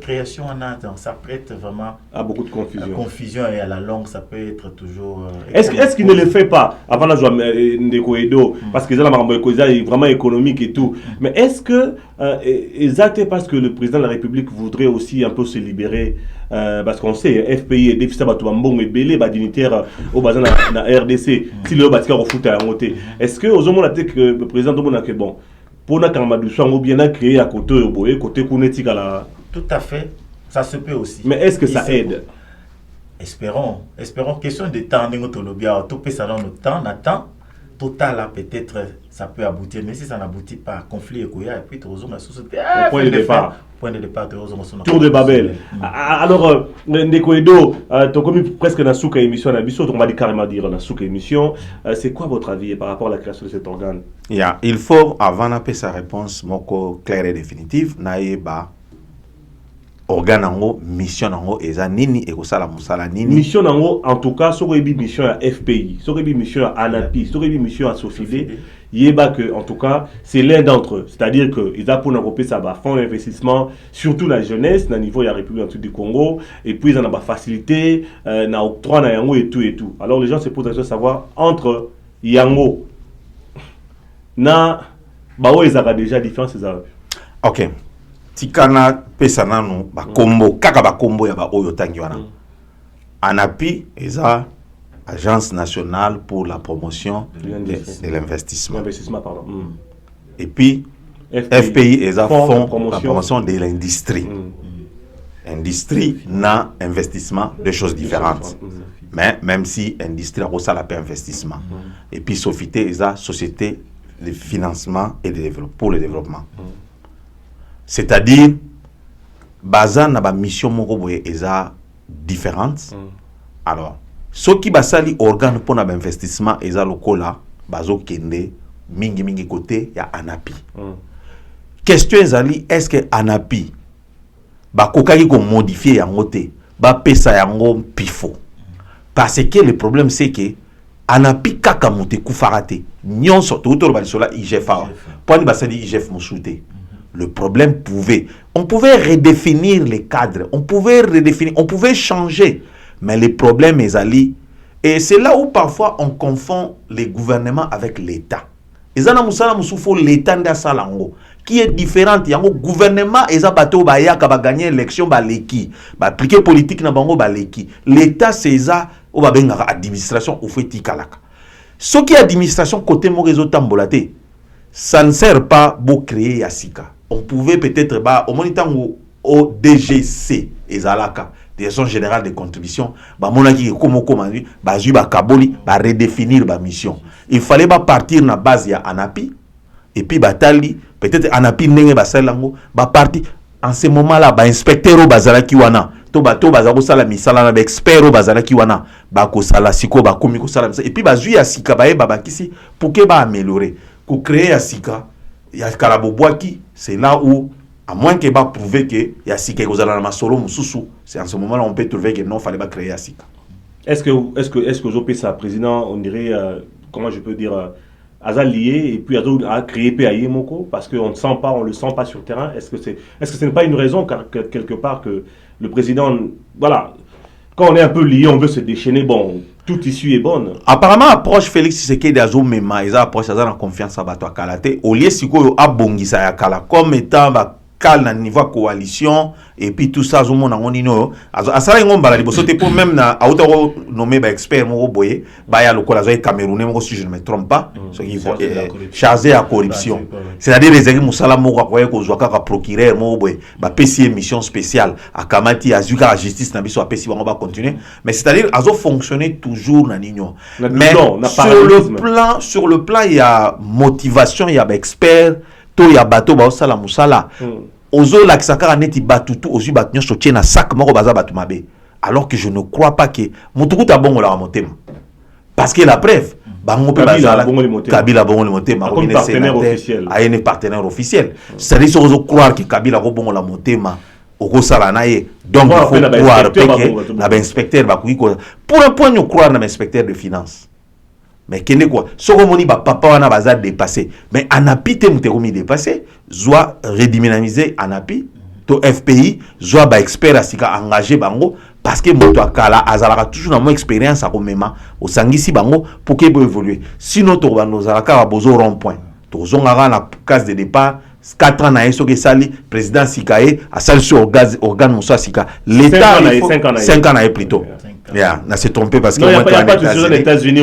B: création en attendant. Ça prête vraiment
A: à beaucoup de confusion.
B: La confusion et à la longue, ça peut être toujours...
A: Est-ce qu'il ne le fait pas avant la joie de Koedo, parce qu'ils ont vraiment économique et tout. Mais est-ce que, exactement parce que le président de la République voudrait aussi un peu se libérer parce qu'on sait FPI et déficit batubambong et belé dignitaire au bazin na RDC si le batika au foot à côté. Est-ce que aux hommes que le président de Mona que bon pour na Kamadou soit bien créé à côté au boé côté Kounetika là.
B: Tout à fait, ça se peut aussi.
A: Mais est-ce que ça aide?
B: Espérons. Question de temps n'engotolobia tout peut ça dans le temps n'attend. Total là peut-être ça peut aboutir mais si ça n'aboutit pas conflit et puis toujours la société point de départ
A: Tour de Babel. Alors Ndeko Edo, tu comme presque dans souka émission on va carrément dire dans souka émission, c'est quoi votre avis par rapport à la création de cet organe?
C: Il faut avant d'appeler sa réponse moko claire et définitive naïba organe nango mission nango eza nini et kosala musala nini
A: mission nango en tout cas sur mission à FPI, sur mission à ANAPI, sur mission à Sofide. Yeba que en tout cas c'est l'un d'entre eux, c'est-à-dire que ils ont pour développer ça bas fonds d'investissement surtout la jeunesse na niveau de la République du Congo et puis ils en ont pas facilité na octroi na yango et tout. Alors les gens se posent la question de savoir entre yango na bawo ils ont déjà différence ces arts.
C: OK. Tikana pesana no ba kombo kaka ba kombo ya ba oyo tangi wana. ANAPI eza Agence nationale pour la promotion de l'investissement. Et puis, FPI est un fonds pour la promotion de l'industrie. Industrie, n'a investissement, deux choses différentes. Mais même si industrie a ça l'appel investissement. Et puis, Sofite est la société de financement et de développement, pour le développement. C'est-à-dire, Bazan n'a pas mission mokoboye est différente. Alors, ce qui basali organe pour l'investissement et za lokola bazo kende mingi côté ya ANAPI. Question ezali est-ce que ANAPI ba kokaki ko modifier yango te ba pesa yango pifo. Parce que le problème c'est que ANAPI kaka monte kufarate nyonso to to ba sola IGF. Point basali IGF mosouté. Le problème on pouvait redéfinir les cadres, on pouvait changer. Mais le problème est ali. Et c'est là où parfois on confond les gouvernements avec l'État. Et ça, l'État qui est différent. Il y a un gouvernement et ça va gagner l'élection, va appliquer politique na bango baleki. L'État c'est ça ou va benga administration ou fait tikalaka. Ce qui est administration côté mon réseau tambolate, ça ne sert pas pour créer Yasika. On pouvait peut-être au moniteur au DGC et Zalaka. Direction générale des contributions, redéfinir la mission. Il fallait partir na base ya ANAPI et puis batali peut-être ANAPI nenge basalango partir en ce moment là inspecteur au bazalaki wana to bazako sala misala na expert au bazalaki wana ko sala siko ba komi ko sala et puis bazui ya sika bakisi pour que améliorer pour créer ya sika ya kalabobwaki c'est là où à moins qu'il va prouver que Yasika c'est en ce moment-là on peut trouver que non, il fallait pas créer Yasika.
A: Est-ce que Jopé, sa président, on dirait, comment je peux dire, Azal lié et puis a créé PAI Moko parce qu'on ne sent pas, on le sent pas sur le terrain. Est-ce que ce n'est pas une raison quelque part que le président, voilà, quand on est un peu lié, on veut se déchaîner, bon, toute issue est bonne.
C: Apparemment, approche Félix Tshisekedi d'Azo Mema, ils approche ça en confiance à Bato Kalate. Au lieu siko a bongisa ya kala comme étant cal na niveau coalition et puis tout ça zomo na ngonino asala ngomba la liboso te pour même na auto nommé ba expert mo boye ba ya lokola zo camerounais mo si je ne me trompe pas ce qui chargé à corruption c'est-à-dire les équipes musala mo ko ko zo ka procureur mo boye ba PC mission spéciale à Kamati azuka la justice na biso a PC ba continuer mais c'est-à-dire azo fonctionner toujours na nino mais sur le plan il y a motivation il y a ba expert to ya bato ba osala musala ozo la kisaka neti batutu ozu batnyo sotie na sac moko baza batu mabe alors que je ne crois pas que mutuku ta bongo la motema parce que la preuve bango pe bazala Kabila bongo le motema
A: comme partenaire officiel
C: ayene partenaire officiel c'est-à-dire si ozo croire que Kabila ko bongo la motema oko sala na ye donc il faut croire que na inspecteur ba kuiko pour un point nous croire na inspecteur de finance. Mais qu'est-ce quoi? Ce qu'on dit, papa wana baza dépassé. Mais ANAPI te mutekomi dépassé, soit redynamiser ANAPI, to FPI, soit ba expert asika engagé bango parce que moto akala azalaka toujours dans mon expérience à komema au sangisi bango pour qu'il peut évoluer. Sinon to bano zalaka bozo rond point. To zongara na case de départ 4 ans na yeso ke sali président Sikae a sali sur organe Moussa Sika. L'État 5 ans na plutôt. Yeah, n'a s'est trompé parce que
A: non, il n'y a pas de sujet aux États-Unis.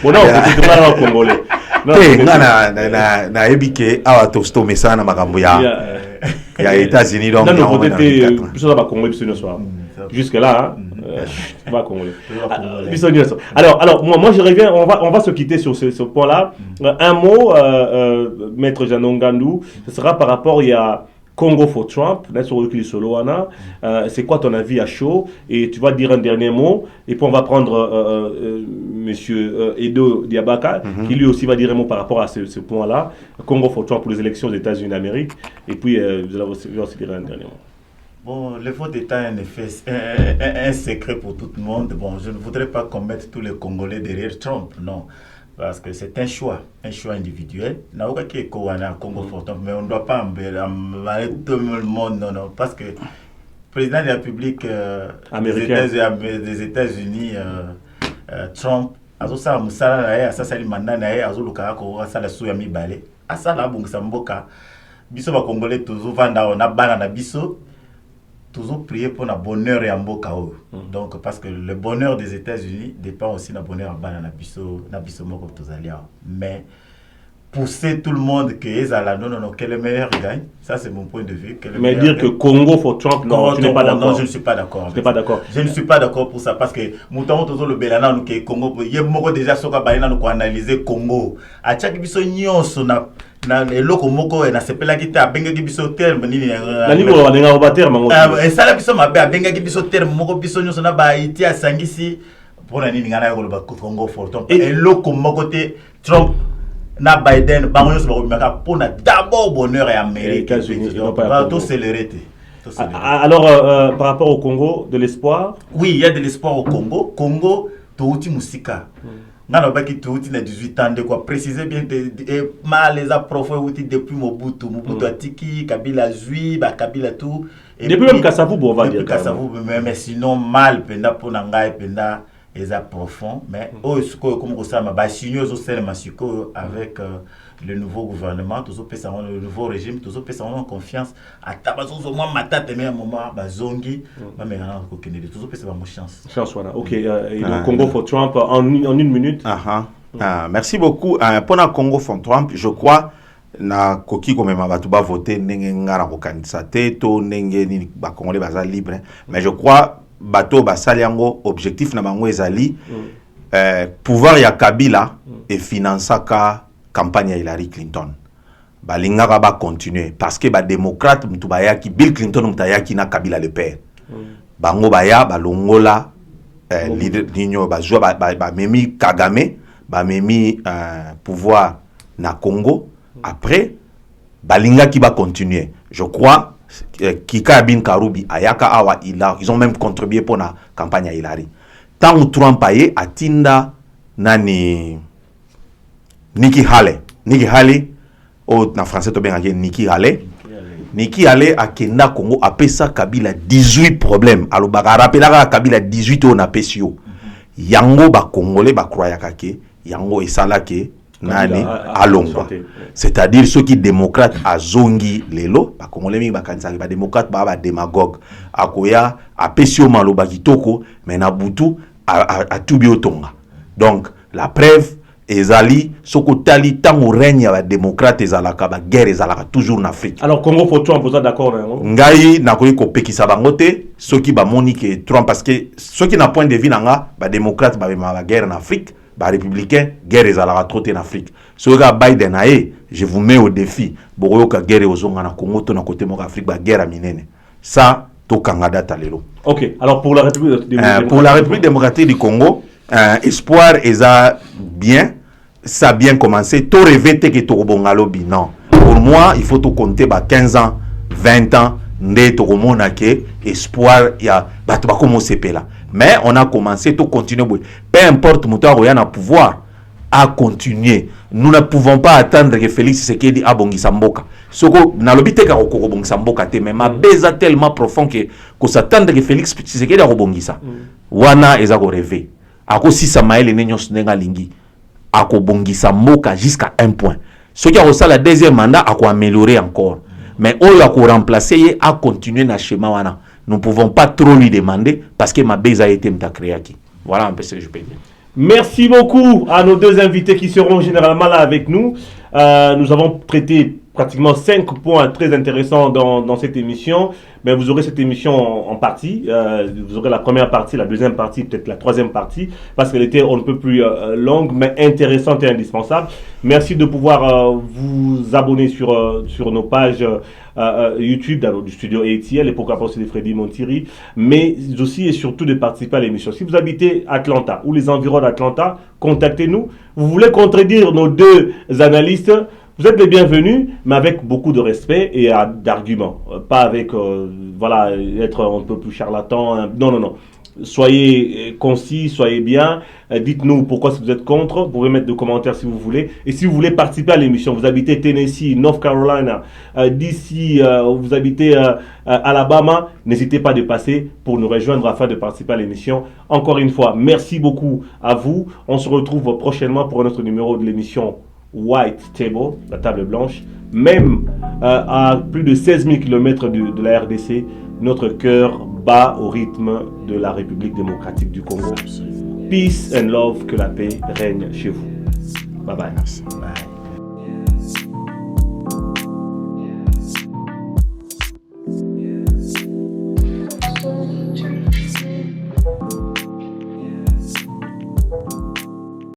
A: Bon, non, c'est pas en Congolais.
C: Na ebike awa tosto mesana makambo ya États-Unis donc
A: non peut-être ça va Congolais soir. Jusque là va Congolais. Alors moi je reviens, on va se quitter sur ce point-là. Un mot maître Jeannot Ngandou, ce sera par rapport il y a Congo for Trump, c'est quoi ton avis à chaud? Et tu vas dire un dernier mot, et puis on va prendre monsieur Edo Diabaka, qui lui aussi va dire un mot par rapport à ce point-là. Congo for Trump pour les élections aux États-Unis d'Amérique, et puis vous allez aussi dire un dernier mot.
B: Bon, le vote est en effet un secret pour tout le monde. Bon, je ne voudrais pas qu'on mette tous les Congolais derrière Trump, non. Parce que c'est un choix individuel. Mais on ne doit pas emballer tout le monde, non. Parce que le président de la République des États-Unis, Trump, azosa musala na ye asasali mandat na ye azoluka ko asala suya mibale asala bongisa mboka biso ba Congolais toujours vanda na bana na biso toujours prier pour le bonheur et mboka oyo. Donc parce que le bonheur des États-Unis dépend aussi du bonheur bana na biso moko tozali. Mais pousser tout le monde que ezala non que le meilleur gagne, ça c'est mon point de vue.
A: Mais dire que Congo for Trump, non, tu n'es pas d'accord.
B: Non, je ne suis pas d'accord.
A: Je
B: ne suis pas d'accord pour ça parce que mouton toujours le belana nous que Congo, il y a moko déjà soka balina nous analyser Congo. A chaque biso nyonso na eloko moko na sepela kita abengaki biso terme nini
A: na niveau balinga oba terme ngo
B: esala biso mabe abengaki biso terme moko biso nyonso na ba iti asangisi pona nini ngana yolo ba Congo for Trump eloko moko te Trump na Biden bango nyonso bakomaka pona d'abord bonheur et Amérique tout céléré.
A: Alors par rapport au Congo, de l'espoir?
B: Oui, il y a de l'espoir au Congo. Congo touti musika. Nano baki touti na 18 ans de quoi préciser bien mal les profs outi depuis Mobutu atiki Kabila zui ba Kabila tout
A: et depuis même Kasavubu on va dire
B: Kasavubu mais sinon mal penda pona ngai penda eza profond mais oh ce que comme ça ba signer au sein masiko avec le nouveau gouvernement tous le nouveau régime tous en confiance à tabazo moi matata mais à un moment bazongi mais maintenant ko kenede tous ba mo chance
A: voilà. OK et le Congo for Trump en une minute.
C: Merci beaucoup pour le Congo for Trump je crois na koki ko mema batu ba voter ndenge ngara ko kanisa te to ndenge ni ba congolais baza libre mais je crois bato basali yango objectif na bango ezali pouvoir ya Kabila et financaka campagne ya Hillary Clinton balingaka ba continuer parce que ba démocrate mutu bayaki Bill Clinton mutayaki na Kabila le père bango baya balongola leader ninyo bazwa ba memi Kagame ba memi pouvoir na Congo après balingaki ba continuer je crois Kika Bin Karubi ayaka awa ils ont même contribué pour la campagne à Hillary tant Trump aye atinda nani Nikki Haley au na français to bien Nikki Haley akenda Congo apesa Kabila 18 problèmes alors ba rappelaka Kabila 18 on apesio yango ba congolais ba croyaka ke yango esalake nani alongwa c'est-à-dire ceux qui démocrates azongi lelo ba congolais mi ba kanisa ba démocrate ba démagogue akoya apesio maloba kitoko mais na butu a tubi otonga donc la preuve ezali soko tali tango règne ya ba démocrate ezalaka ba guerre ezalaka toujours en Afrique.
A: Alors Congo for Trump vous êtes d'accord
C: ngai na koyi ko pekisa bango te ceux qui ba monique Trump parce que ceux qui na point de vue nanga ba démocrate ba guerre en Afrique ba républicain guerre ezalaka trop en Afrique so ga Biden aye je vous mets au défi boyoka guerre ozonga na Congo to na côté mo Afrique ba guerre minene ça to kangada talelo.
A: OK alors pour la
C: République démocratique du Congo espoir eza bien ça a bien commencé to rêver que to bongalobi non pour moi il faut tout compter 15 ans 20 ans nde to komona ke espoir ya bato ba commencer pela mais on a commencé tout continuer peu importe muto akoya na pouvoir à continuer nous ne pouvons pas attendre que Félix Tshisekedi abongisa mboka soko na lobite ka ko bongisa mboka te mais ma beza tellement profond que s'attendre que Félix Tshisekedi abongisa wana eza ko rêver ako sisa maele nenyos nenga lingi ako bongisa mboka jusqu'à un point ce qui a reçu la deuxième mandat ako améliorer encore mais oyo ako remplacer à continuer na schéma wana nous pouvons pas trop lui demander parce que ma beza a été mtakreaki voilà un peu ce que je peux dire.
A: Merci beaucoup à nos deux invités qui seront généralement là avec nous. Nous avons traité pratiquement 5 points très intéressants dans cette émission. Mais vous aurez cette émission en partie. Vous aurez la première partie, la deuxième partie, peut-être la troisième partie, parce qu'elle était on ne peut plus longue, mais intéressante et indispensable. Merci de pouvoir vous abonner sur nos pages YouTube du studio ATL et pourquoi pas aussi de Freddy Montiri, mais aussi et surtout de participer à l'émission. Si vous habitez Atlanta ou les environs d'Atlanta, contactez-nous. Vous voulez contredire nos deux analystes, vous êtes les bienvenus, mais avec beaucoup de respect et d'arguments. Pas avec, voilà, être un peu plus charlatan. Non, non, non. Soyez concis, soyez bien. Dites-nous pourquoi si vous êtes contre. Vous pouvez mettre des commentaires si vous voulez. Et si vous voulez participer à l'émission, vous habitez Tennessee, North Carolina, DC, vous habitez Alabama, n'hésitez pas de passer pour nous rejoindre afin de participer à l'émission. Encore une fois, merci beaucoup à vous. On se retrouve prochainement pour un autre numéro de l'émission White Table, la table blanche. Même à plus de 16 000 km de la RDC, notre cœur bat au rythme de la République démocratique du Congo. Peace and love, que la paix règne chez vous. Bye bye.
B: Bye.